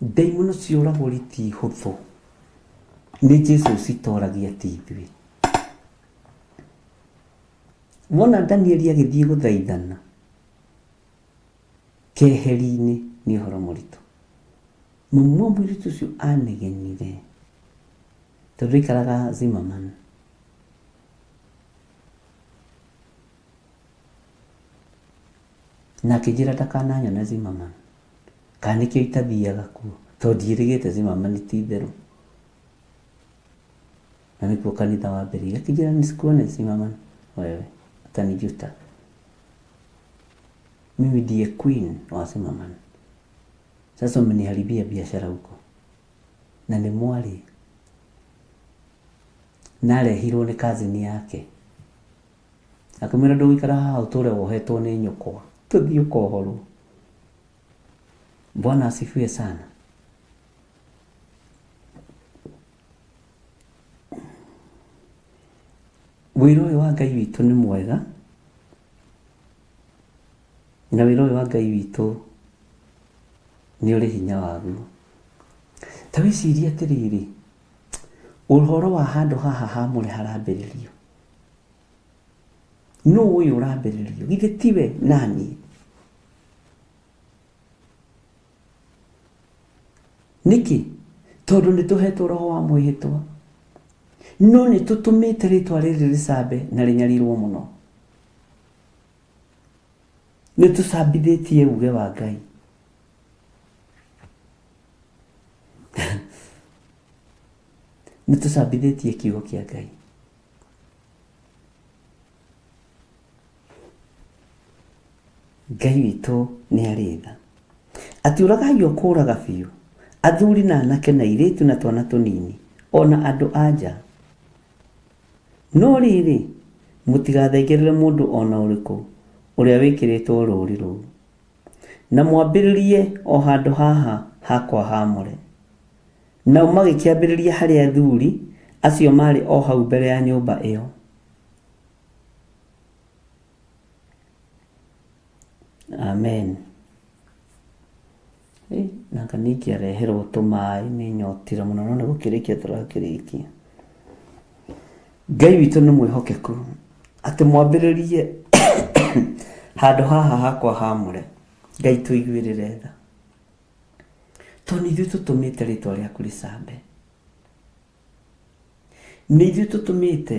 Ndaimono ciũragwo riti hũthũ. Nĩ Jesũ citoragia ti ithuĩ. Wona Danieli agĩthiĩ gũthaithana keheri-inĩ nĩ ũhoro mũritũ. Mamu wa mũirĩtu ũcio anegenire. Tondũ ikaraga Zimmerman. Na akĩnjĩra ndakananyone Zimmerman. Kana nĩkĩo itathiaga kuo. Tondũ ndiĩrĩgĩte Zimmerman ti itherũ. Na nĩkuo kanitha wa mbere. Akĩnjĩra nisikuone Zimmerman. Wewe, atanijuta. Mimi ndiye queen wa Zimmerman. Sasa umeniharibia biashara huko. Na nĩ mwarĩ. Na arehirwo nĩ kazini yake. Akamwĩra ndũgũikara haha ũtũre wohetwo nĩ nyũkwa. Tũthiĩ ũkohorwo. Bwana asifiwe sana. Wĩra ũyũ wa Ngai witũ nĩ mwega. Na wĩra ũyũ wa Ngai witũ nĩ ũrĩ hinya waguo. Ta wĩcirie atĩrĩrĩ. uhoro wa handu haha hamure harambĩrĩrio no ũyũ ũrambĩrĩrio githĩ tiwe nani niki tondu nĩtũhetwo roho wa mwĩhĩtwa no nĩtũtũmĩte rĩtwa rĩrĩ rĩcambe na rĩnyarirwo mũno nĩtũcambithĩtie uge wa Ngai nĩtũcambithĩtie kiugo kĩa Ngai Ngai witũ nĩ arĩ tha atiũragagio kũraga biũ athuri na anake na airĩtu na twana tũnini ona andũ anja no rĩrĩ mũtigathengerere mũndũ ona ũrĩkũ ũrĩa wĩkĩrĩtwo rũũri rũu na mwambĩrĩrie o handũ haha hakwa hamũre nao magĩkĩambĩrĩria harĩ athuri acio marĩ o hau mbere ya nyũmba ĩyo amen nanga ningĩ areherwo tũmaĩ nĩ nyotire mũno no nĩgũkĩrĩkia tũrakĩrĩkia Ngai witũ nĩ mwĩhokeku atĩ mwambĩrĩrie handũ haha hakwa hamũre Ngai tũiguĩrĩre tha tondũ ithuĩ tũtũmĩte rĩtwa rĩaku rĩcambe nĩ ithuĩ tũtũmĩte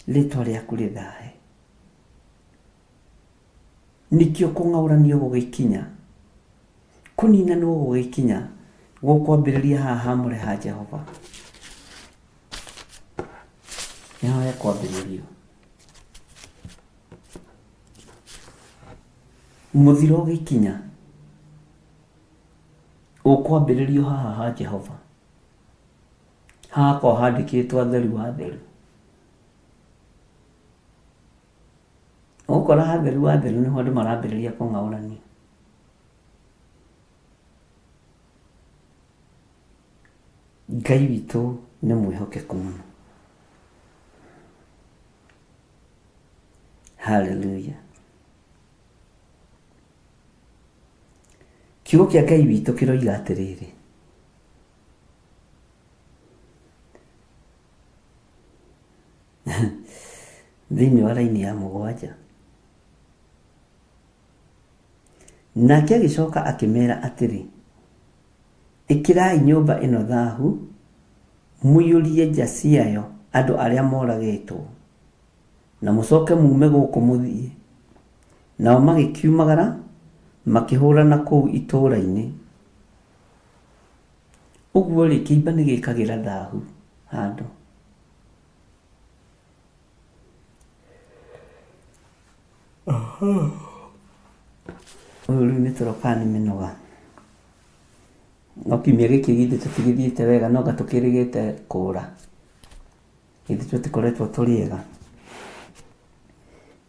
rĩtwa rĩaku rĩthahe nĩkĩo kũng'aũranio gũgĩkinya kũninanwo gũgĩkinya gũkwambĩrĩria haha hamũre ha Jehova nĩho kwambĩrĩrio mũthiro ũgĩkinya ũkwambĩrĩrio haha ha Jehova hakorwo handĩkĩtwo atheru wa atheru ũgũkora hatheru wa atheru nĩho andũ marambĩrĩria kũng'aũrania Ngai witũ nĩ mwĩhokeku mũno hallelujah kiugo kĩa Ngai witũ kĩroiga atĩrĩrĩ thĩinĩ wa raini ya 7 nake agĩcoka akĩmera atĩrĩ ĩkĩrai nyũmba ĩno thahu mũiyũrie nja ciayo andũ arĩa moragĩtwo na mũcoke mume gũkũ mũthiĩ nao magĩkiumagara makĩhũrana kũu itũũra-inĩ ũguo rĩ kĩimba nĩ gĩkagĩra thahu handũ ũyũ rĩu nĩ tũroka nĩ mĩnoga no kiumia gĩkĩ githĩ tũtigĩthiĩte wega no gatũkĩrĩgĩte kũũra githĩ tũtikoretwo tũrĩega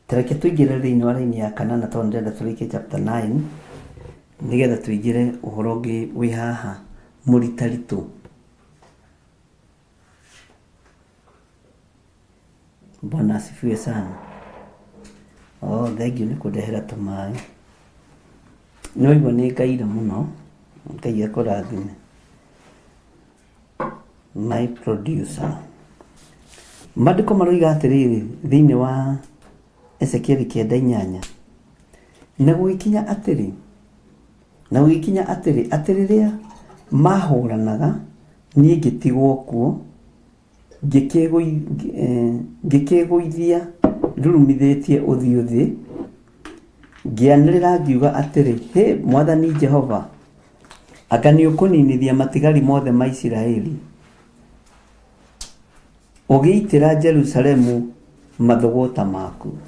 tareke tũingĩre thĩinĩ wa raini ya 8 na tondũ ndĩrenda tũrĩkie chapter 9 nĩgetha tũingĩre ũhoro ũngĩ wĩ haha mũritaritũ Bwana asifiwe sana thank you nĩ kũndehera tũmaĩ no igua nĩ ngaire mũno Ngai akũrathime my producer maandĩko maroiga atĩrĩrĩ thĩinĩ wa Ezekiel 9:8 na gũgĩkinya atĩrĩ atĩ rĩrĩa mahũranaga niĩ ngĩtigwo kuo ngĩkĩgũithia ndurumithĩtie ũthiũ thĩ ngĩanĩrĩra ngiuga atĩrĩ hĩ Mwathani Jehova anga nĩ ũkũninithia matigari mothe ma Isiraeli ũgĩitĩra Jerusalemu mathũgũta maku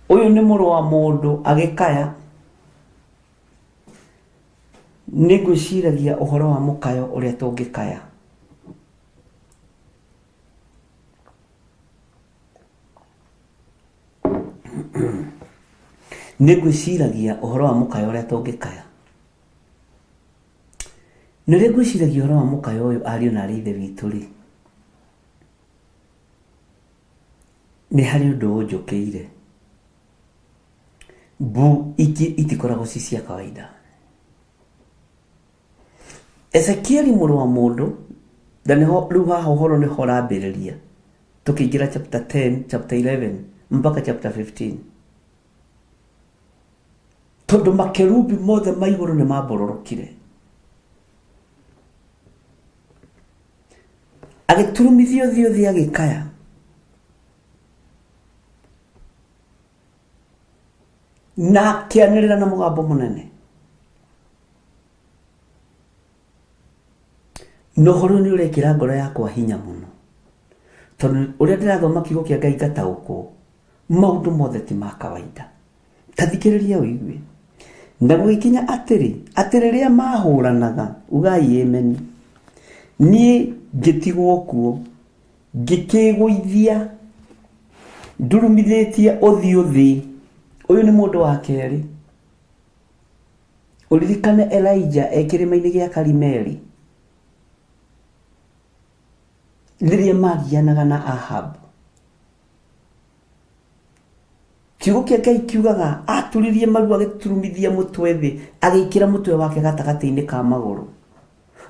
ũyũ nĩ mũrũ wa mũndũ agĩkaya nĩngwĩciragia ũhoro wa mũkayo ũrĩa tũngĩkaya nĩngwĩciragia ũhoro wa mũkayo ũrĩa tũngĩkaya na rĩrĩa ngwĩciragia ũhoro wa mũkayo ũyũ ariũ na ithe witũ rĩ nĩ harĩ ũndũ ũnjũkĩire mbu ingĩ itikoragwo ci cia kawaida Ezekieli mũrũ wa mũndũ na niho rĩu haha ũhoro nĩ ho rambĩrĩria tukĩingĩra chapter 10 chapter 11 mpaka chapter 15 tondũ makerubi mothe ma igũrũ nĩ mambororokire agĩturumithio thĩ agĩkaya na akĩanĩrĩra na mũgambo mũnene no horo nĩ ũrekĩra ngoro yakwa hinya mũno tondũ ũrĩa ndĩrathoma kiugo kĩa Ngai ngataũkwo maũndũ mothe ti ma kawaida ta thikĩrĩria ũigue na gũgĩkinya atĩ rĩrĩa mahũranaga ugai amen niĩ ngĩtigwo kuo ngĩkĩgũithia ndurumithĩtie ũthiũ thĩ ũyũ nĩ mũndũ wa kerĩ ũririkane Elijah ekĩrĩma-inĩ gĩa Karimeli rĩrĩa magianaga na Ahab kiugo kĩa Ngai kiugaga aturirie maru agĩturumithia mũtwe thĩ agĩikĩra mũtwe wake gatagatĩ-inĩ ka magũrũ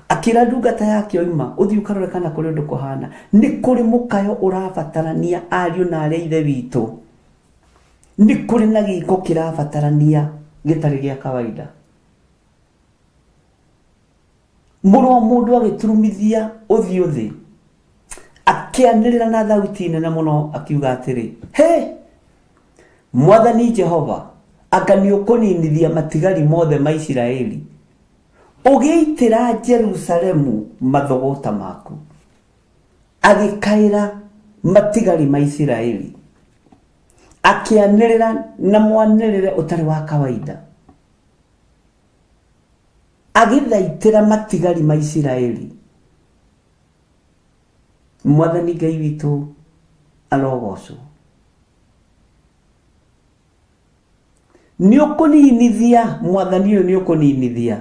akĩra ndungata yake oima ũthiĩ ũkarore kana kũrĩ ũndũ kũhana nĩ kũrĩ mũkayo ũrabatarania ariũ na arĩa ithe witũ nĩ kũrĩ na gĩko kĩrabatarania gĩtarĩ gĩa kawaida mũrũ wa mũndũ agĩturumithia ũthiũ thĩ akĩanĩrĩra na thauti nene mũno akiuga atĩrĩ Mwathani Jehova anga nĩ ũkũninithia matigari mothe ma Isiraeli ũgĩitĩra Jerusalemu mathogota maku agĩkaĩra matigari ma Isiraeli akĩanĩrĩra na mwanĩrĩre ũtarĩ wa kawaida agĩthaitĩra matigari ma Isiraeli Mwathani Ngai witũ arogocwo nĩ ũkũninithia Mwathani ũyũ nĩ ũkũninithia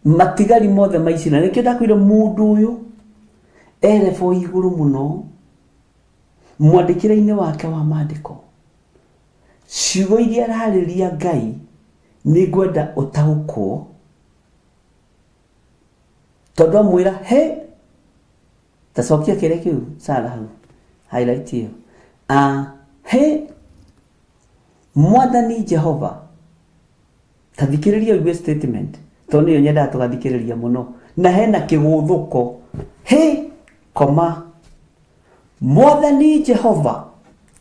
matigari mothe ma Isiraeli nĩkĩo ndakwĩra mũndũ ũyũ erebo igũrũ mũno mwandĩkĩre-inĩ wake wa maandĩko ciugo iria ararĩria Ngai nĩ ngwenda ũtaũkwo tondũ amwĩra tacokia kĩrĩa kĩu Sara hau highlight ĩyo Mwathani Jehova tathikĩrĩria ũigue statement tondũ nĩyo nyendaga tũgathikĩrĩria mũno na hena kĩgũthũko koma Mwathani Jehova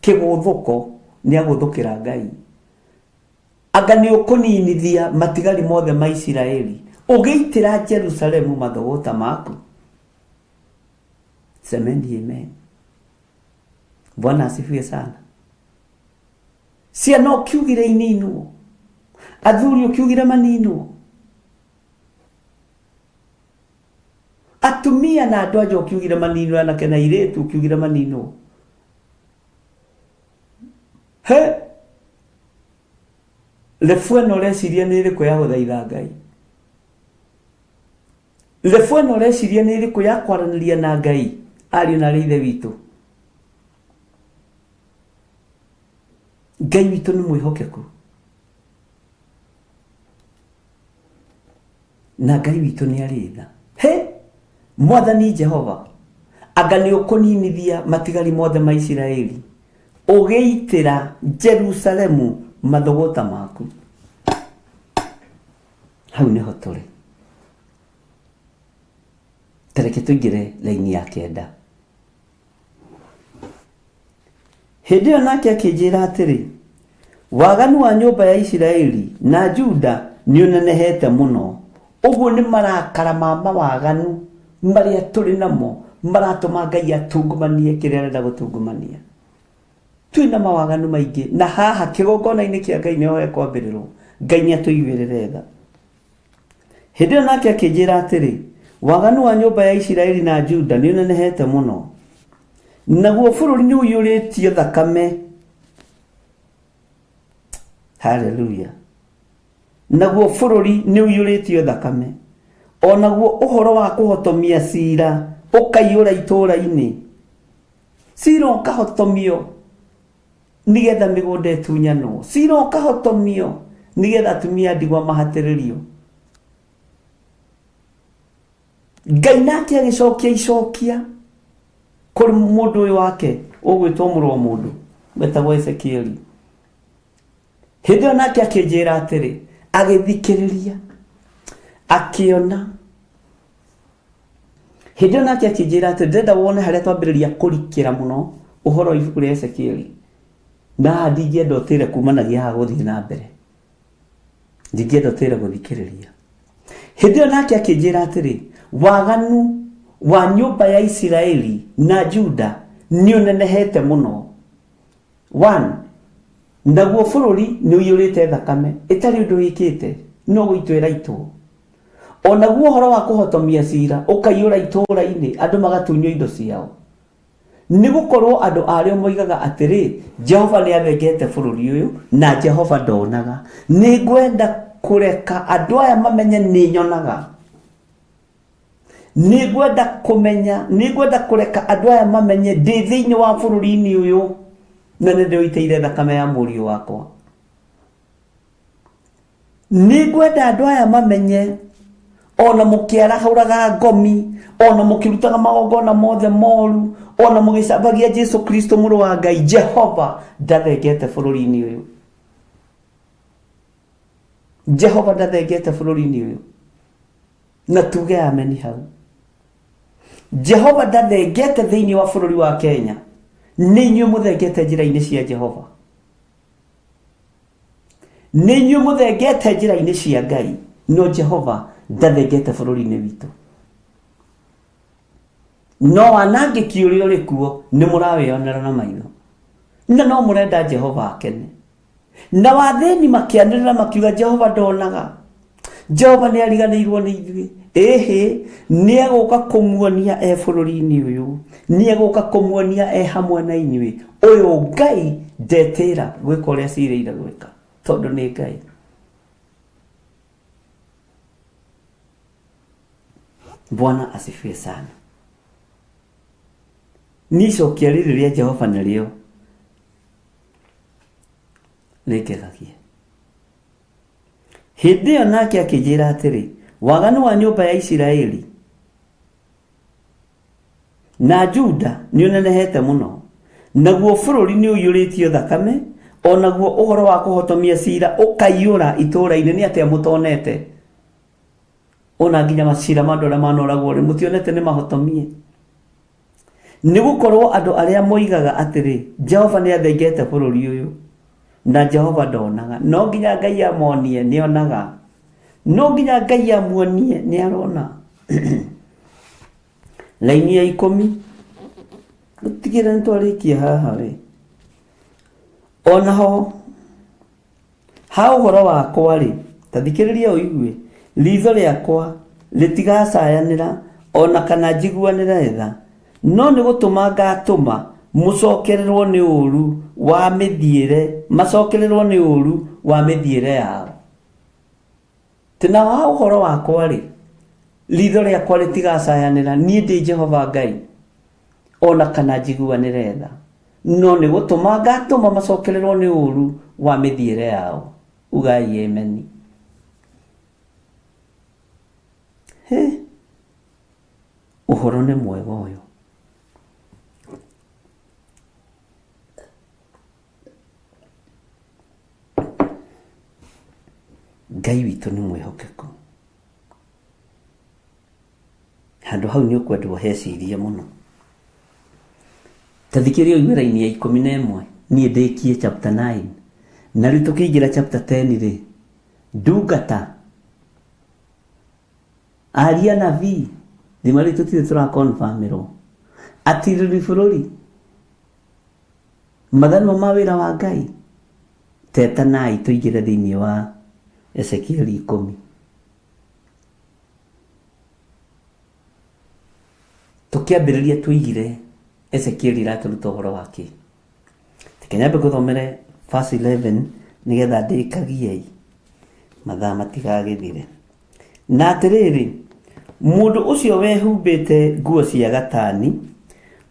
kĩgũthũko nĩ agũthũkĩra Ngai anga nĩ ũkũninithia matigari mothe ma Isiraeli ũgĩitĩra Jerusalemu mathogota maku semeni amen Bwana asifiwe sana ciana ũkiugire ininwo athuri ũkiugire maninwo atumia na andũ anja ũkiugire maninwo anake na airĩtu ũkiugire maninwo rebu ĩno ũreciria nĩ ĩrĩkũ ya gũthaitha Ngai rebu ĩno ũreciria nĩ ĩrĩkũ ya kwaranĩria na Ngai ariũ na arĩa ithe witũ Ngai witũ nĩ mwĩhokeku na Ngai witũ nĩ arĩ tha Mwathani Jehova anga nĩ ũkũninithia matigari mothe ma Isiraeli ũgĩitĩra Jerusalemu mathogota maku hau nĩho tũrĩ tareke tũingĩre laini ya kenda hĩndĩ ĩyo nake akĩnjĩra atĩrĩ waganu wa nyũmba ya Isiraeli na Juda nĩ ũnenehete mũno ũguo nĩ marakara ma mawaganu marĩa tũrĩ namo maratũma Ngai atungumanie kĩrĩa arenda gũtungumania twĩna mawaganu maingĩ na haha kĩgongona-inĩ kĩa Ngai nĩho hekwambĩrĩrwo Ngai nĩ atũiguĩrĩre tha hĩndĩ ĩyo nake akĩnjĩra atĩrĩ waganu wa nyũmba ya Isiraeli na Juda nĩ ũnenehete mũno naguo bũrũri nĩ ũiyũrĩtio thakame haleluya naguo bũrũri nĩ ũiyũrĩtio thakame onaguo ũhoro wa kũhotomia cira ũkaiyũra itũũra-inĩ cira ũkahotomio nĩgetha mĩgũnda ĩtunyanwo cira ũkahotomio nĩgetha atumia ndigwa mahatĩrĩrio Ngai nake agicokia icokia kuri mundu uyu wake ugwitwo murwa mundu betagwo Ezekieli. Hindi o nake akinjira atiri agithikiriria akiona. Hindi o nake akinjira atiri ndenda wone haria twambiriria kurikira muno uhoro ibuku ria Ezekieli na ndingĩenda ũtĩre kumanagia haha gũthiĩ na mbere, ndingĩenda ũtĩre gũthikĩrĩria. Hĩndĩ ĩyo nake akĩnjĩra atĩrĩ, waganu wa nyũmba ya Isiraeli na Juda nĩ ũnenehete mũno. 1. Naguo bũrũri nĩ ũiyũrĩte thakame ĩtarĩ ũndũ wĩkĩte, no gũitwo ĩraitwo. O naguo ũhoro wa kũhotomia cira ũkaiyũra itũũra-inĩ, andũ magatunywo indo ciao. Nĩgũkorwo andũ arĩa moigaga atĩrĩ, Jehova nĩ athengete bũrũri ũyũ na Jehova ndonaga. Nĩngwenda kũreka andũ aya mamenye nĩ nyonaga. Nĩngwenda kũreka andũ aya mamenye ndĩ thĩinĩ wa bũrũri-inĩ ũyũ na nĩ ndĩũiteire thakame ya mũriũ wakwa. Nĩngwenda andũ aya mamenye ona mũkĩarahũraga ngomi, ona mũkĩrutaga magongona mothe moru, ona mũgĩcambagia Jesu Kristo mũrũ wa Ngai, Jehova ndathengete bũrũri-inĩ ũyũ. Jehova ndathengete bũrũri-inĩ ũyũ. Na tuge ameni hau. Jehova ndathengete thĩinĩ wa bũrũri wa Kenya. Nĩ inyuĩ mũthengete njĩra-inĩ cia Jehova. Nĩ inyuĩ mũthengete njĩra-inĩ cia Ngai, no Jehova ndathengete bũrũri-inĩ witũ. No wanangĩki ũrĩa ũrĩ kuo nĩ mũrawĩonera na maitho, na no mũrenda Jehova akene. Na wathĩni makĩanĩrĩra makiuga Jehova ndonaga, Jehova nĩ ariganĩirwo nĩ ithuĩ. Ĩhĩ nĩ egũka kũmuonia e bũrũri-inĩ ũyũ, nĩ egũka kũmuonia e hamwe na inyuĩ. Ũyũ Ngai ndetĩra gwĩka ũrĩa ciĩrĩire gwĩka, tondũ nĩ Ngai. Bwana asifiwe sana. Nicokia rĩrĩ rĩa Jehova narĩo rĩngegagie. Hĩndĩ ĩyo nake akĩnjĩra atĩrĩ, waganu wa nyũmba ya Isiraeli na Juda nĩ ũnenehete mũno, naguo bũrũri nĩ ũiyũrĩtio thakame, o naguo ũhoro wa kũhotomia cira ũkaiyũra itũũra-inĩ. Nĩ atĩa mũtonete? Ona nginya macira ma andũ arĩa manoragwo rĩ, mũtionete nĩ mahotomie? Nĩgũkorwo andũ arĩa moigaga atĩrĩ, Jehova nĩ athengete bũrũri ũyũ na Jehova ndonaga. No nginya Ngai amonie nĩ onaga, no nginya Ngai amuonie nĩ arona. Laini ya 10 gũtigĩra nĩ twarĩkia haha we. Onaho ha ũhoro wakwa rĩ, ta thikĩrĩria ũigue, ritho rĩakwa rĩtigacayanĩra ona kana njiguanĩra etha, no nĩ gũtũma ngatũma mũcokererwo nĩ ũũru wa mĩthiĩre, macokererwo nĩ ũũru wa mĩthiĩre yao. Tena wa ũhoro wakwa rĩ, ritho rĩakwa rĩtigacayanĩra, niĩ ndĩ Jehova Ngai, ona kana njiguanĩra etha, no nĩ gũtũma ngatũma macokererwo nĩ ũũru wa mĩthiĩre yao. Ugai ameni. Ũhoro nĩ mwega ũyũ. Ngai witũ nĩ mwĩhokeku. Handũ hau nĩ ũkwendwo hecirie mũno. Ta thikĩrĩria ũiguĩra-inĩ ya 11 niĩ ndĩkie chapter 9, na rĩu tũkĩingĩra chapter 10 rĩ, ndungata aria nabii thimari tutire tũrakonfamĩrwo atirĩri bũrũri mathanwa ma wĩra wa Ngai. Tetanai tũingĩre thĩinĩ wa Ezekieli 10. Tũkĩambĩrĩria tũigire Ezekieli iratũruta ũhoro wake. Tũkenyambe gũthomere verse 11 nĩgetha ndĩkagiei mathaa matigagĩthire. Na atĩrĩrĩ, mũndũ ũcio wehumbĩte nguo cia gatani,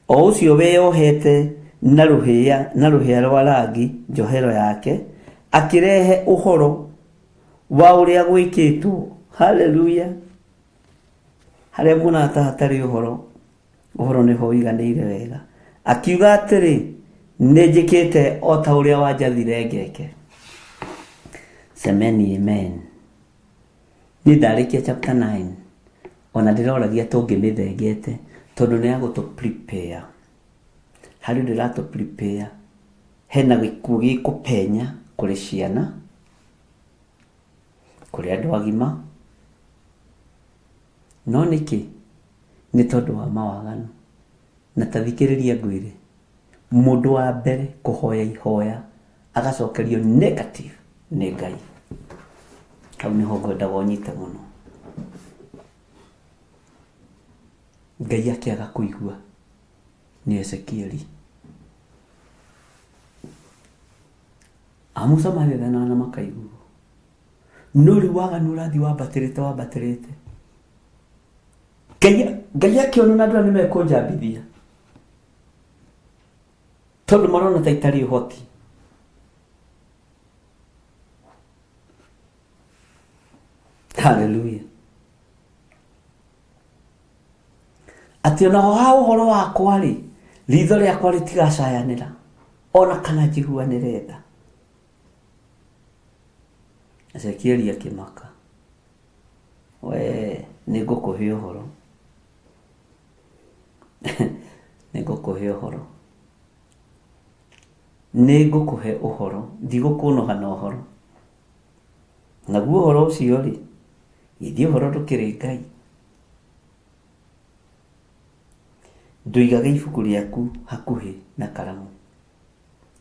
o ũcio weyohete na rũhĩa rwa rangi njohero yake, akĩrehe ũhoro wa ũrĩa gwĩkĩtwo. Haleluya. haria muna hatari uhoro niho wiganĩire wega akiuga atĩrĩ nĩ njĩkĩte o ta ũrĩa wanjathire ngeke. Semeni amen. Nĩ ndarĩkia chapter 9 ona ndĩroragia tũngĩmĩthengete tondũ nĩ yagũtũ prepare. Harĩ ndĩratũ prepare hena gĩkuũ gĩkũpenya kũrĩ ciana, kũrĩ andũ agima, no nĩkĩ nĩ tondũ wa mawaganu. Na tathikĩrĩria ngwĩre mũndũ wa mbere kũhoya ihoya agacokerio negative nĩ Ngai. Hau nĩho ngwendaga ũnyite mũno. Ngai akĩaga kũigua nĩ Ezekieli. Amusoma thana na makaigua. No rĩu waganu ũrathi wambatĩrĩte. Ngai akĩona na andũ arĩa nĩmekũnjambithia tondũ marona ta itarĩ ũhoti. Hallelujah. Atĩ onaho ha ũhoro wakwa rĩ, ritho rĩakwa rĩtigacayanĩra ona kana njiguanĩre tha. Ezekieli akĩmaka, we nĩ ngũkũhe ũhoro. Nĩ ngũkũhe ũhoro, ndigũkũnoha na ũhoro. Naguo ũhoro ũcio rĩ, githĩ ũhoro ndũkĩrĩ Ngai. Ndũigaga ibuku rĩaku hakuhĩ na karamu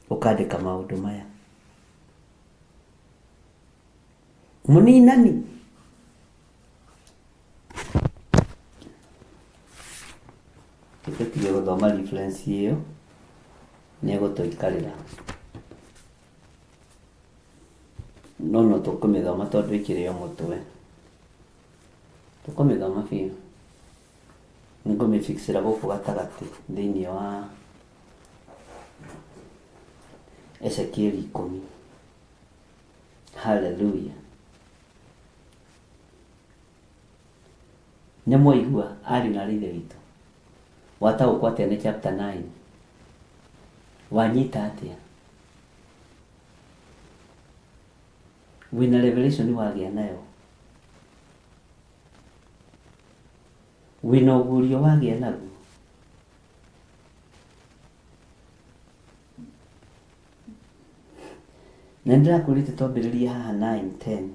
ũkandĩka maũndũ maya. Mũninani tũtige gũthoma reference ĩyo nĩ egũtũikarĩra, no tũkũmĩthoma tondũ ĩkĩrĩ o mũtwe. Tũkũmĩthoma biũ, nĩ ngũmĩfixĩra gũkũ gatagatĩ thĩinĩ wa Ezekieli 10. Hallelujah. Nĩ mwaigua ari na rithe witũ wataũkwo atĩa nĩ chapter 9, wanyita atĩa, wĩna revelation wagĩa nayo, wĩna ũguũrio wagĩa naguo. Na ndĩrakwĩrĩte twambĩrĩrie haha 9-10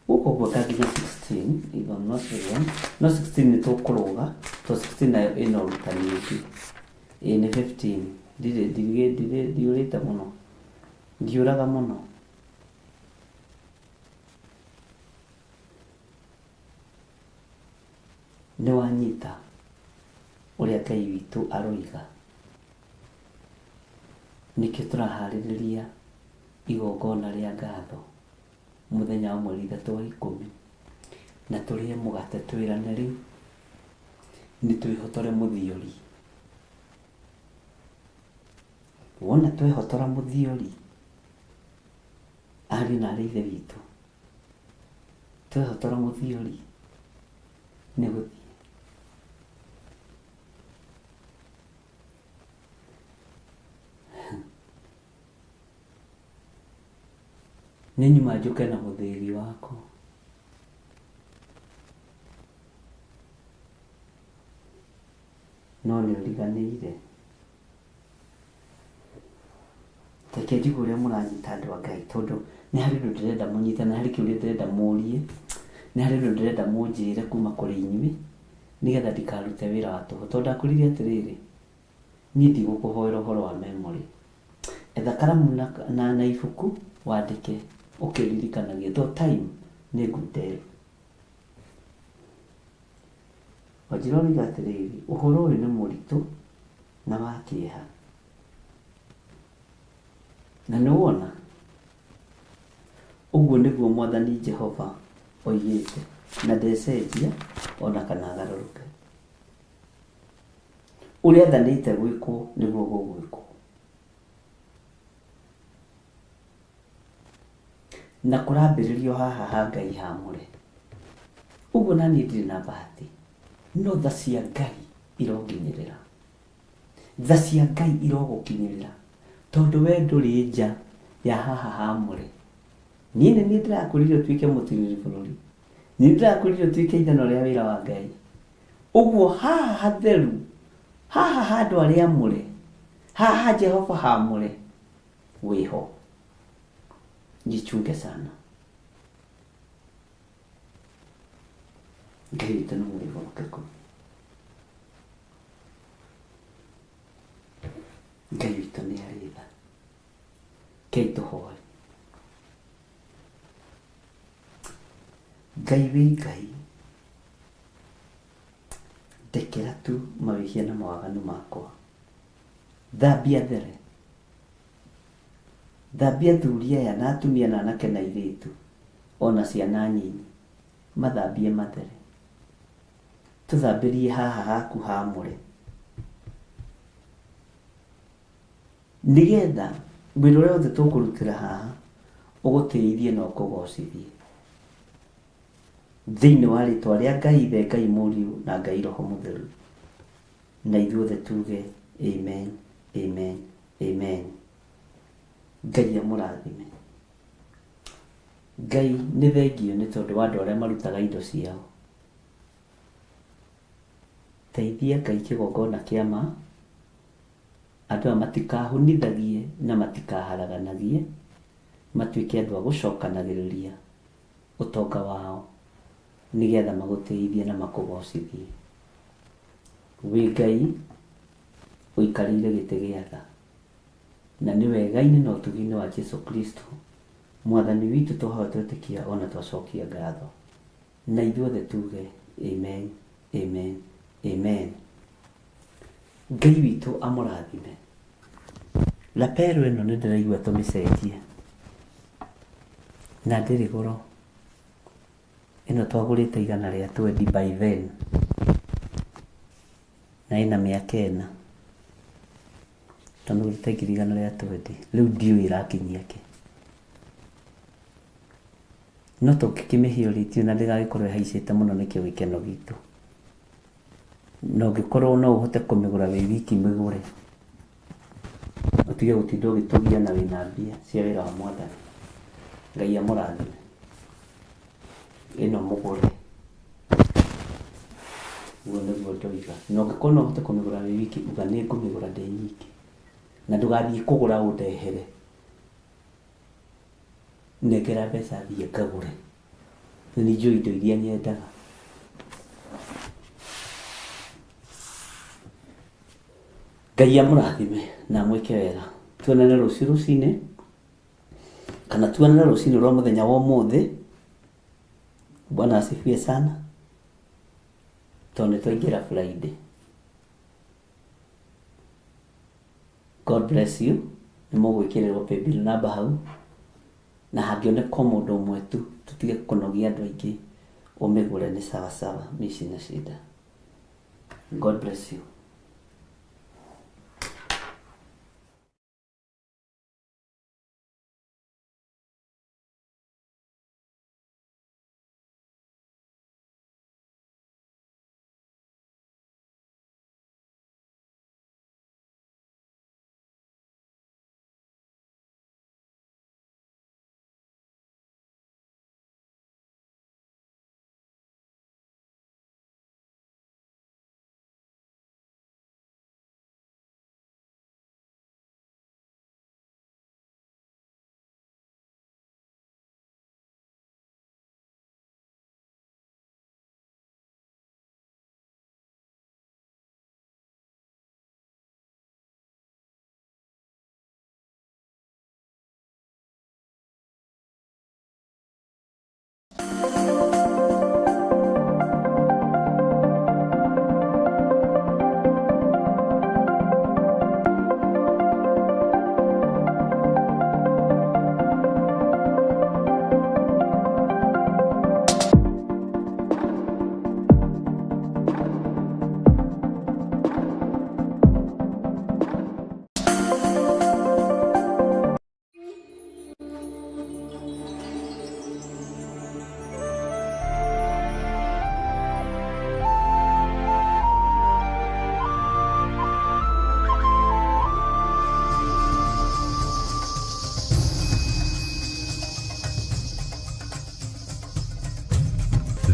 gũkũ gwaka nginya 16, if I'm not wrong. No 16 nĩ tũkũrũga to 16 nayo ĩna ũrutani ũngĩ. Nĩ 15 ndiũrĩte mũno, ndiũraga mũno. Nĩ wanyita ũrĩa Ngai witũ aroiga. Nĩkĩo tũraharĩrĩria igongona rĩa ngatho mũthenya wa mweri 3 wa 10 na tũrĩe mũgate twĩrane rĩu nĩ twĩhotore mũthiori. Wona twĩhotora mũthiori ari na ithe witũ, twĩhotora mũthiori nĩ gũthiĩ. Nĩ nyuma njũke na mũthĩri wako. No nĩ ũriganĩire. Reke njigue ũrĩa mũranyita andũ a Ngai tondũ nĩ harĩ ũndũ ndĩrenda mũnyite, na harĩ kĩũria ndĩrenda mũrie, nĩ harĩ ũndũ ndĩrenda mũnjĩre kuma kũrĩ inyuĩ nĩgetha ndikarute wĩra wa tũhũ. Tondũ ndakwĩrire atĩrĩrĩ, niĩ ndigũkũhoera ũhoro wa memory. Etha karamu na ibuku wandĩke ũkĩririkanagia, though time nĩ ngundere. Wanjira oiga atĩrĩrĩ, ũhoro ũyũ nĩ mũritũ na wa kĩeha. Na nĩ wona ũguo nĩguo Mwathani Jehova oigĩte, na ndecenjia ona kana agarũrũke. Ũrĩa athanĩte gwĩkwo nĩguo gũgwĩkwo. Na kũrambĩrĩrio haha ha Ngai haamũre. Ũguo naniĩ ndirĩ na bahati. no tha cia Ngai ironginyirira, tha cia Ngai irogukinyirira, tondu we nduri nja ya haha hamure. Niĩ nĩ niĩ ndĩrakũrire ũtuĩke mũtiriri bũrũri, niĩ ndĩrakũrire ũtuĩke ithano rĩa wĩra wa Ngai. Ũguo haha hatheru, haha handũ arĩa amũre, haha Jehova hamũre, wĩho. Jichunge sana. Ngai witũ nĩ mũrĩhokeku. Ngai witũ nĩ arĩ tha. Kei tũhoe. Ngai wĩ Ngai, ndekera tu mawĩhia na mawaganu makwa. Thambia there, thambia thuri aya na atumia na anake na airĩtu, ona ciana nyinyi, mathambie mathere. Tũthambĩrie haha haku hamũre, nĩgetha wĩra ũrĩa wothe tũkũrutĩra haha ũgũteithie na ũkũgocithie thĩinĩ wa rĩtwa rĩa Ngai Ithe, Ngai Mũriũ na Ngai Roho Mũtheru, na ithuothe tuge amen, amen, amen. Ngai amũrathime. Ngai nĩ thengio nĩ tondũ wa andũ arĩa marutaga indo ciao. Teithia Ngai kĩgongona kĩa ma, andũ aya matikahũnithagie na matikaharaganagie, matuĩke andũ a gũcokanagĩrĩria ũtonga wao, nĩgetha magũteithie na makũgocithie. Wĩ Ngai ũikarĩire gĩtĩ gĩa tha, na nĩ wega-inĩ na ũtugi-inĩ wa Jesu Kristo Mwathani witũ tũhoe twĩtĩkia ona twacokia ngatho, na ithuothe tuge amen, amen, amen. Ngai witũ amũrathime. Lapero ĩno nĩ ndĩraigua tũmĩcenjie, na ndĩrĩ goro. Ĩno twagũrĩte 120 by then, na ĩna mĩaka 4. Tondũ gũgĩte 120, rĩu ndiũĩ ĩrakinyia kĩ. No tũngĩkĩmĩhiũrĩtio na ndĩgagĩkorwo ĩhaicĩte mũno nĩkĩo gĩkeno gitũ. Na ũngĩkorwo no ũhote kũmĩgũra wĩ wiki mĩgũre, ũtige gũtinda ũgĩtũgia na wĩna mbia cia wĩra wa Mwathani. Ngai amũrathime. Ĩno mũgũre. Guo nĩguo ndoiga. Na ũngĩkorwo no ũhote kũmĩgũra wĩ wiki, uga nĩ ngũmĩgũra ndĩ nyiki, na ndũgathiĩ kũgũra ũndehere. Nengera mbeca thiĩ ngagũre, na nĩ njũĩ indo iria nyendaga. Ngai amũrathime na mwĩke wega. Tuonane rũciũ rũcinĩ, kana tuonane rũcinĩ rwa mũthenya wa ũmũthĩ. Bwana asifiwe sana. Tondũ twaingĩra Friday. God bless you. Nĩ mũgwĩkĩrĩrwo paybill number hau, na hangĩoneka mũndũ ũmwe tu, tũtige kũnogia andũ aingĩ, ũmĩgũre nĩ sawa sawa, mimi sina shida. God bless you.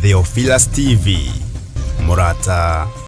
Theophilus TV, Murata.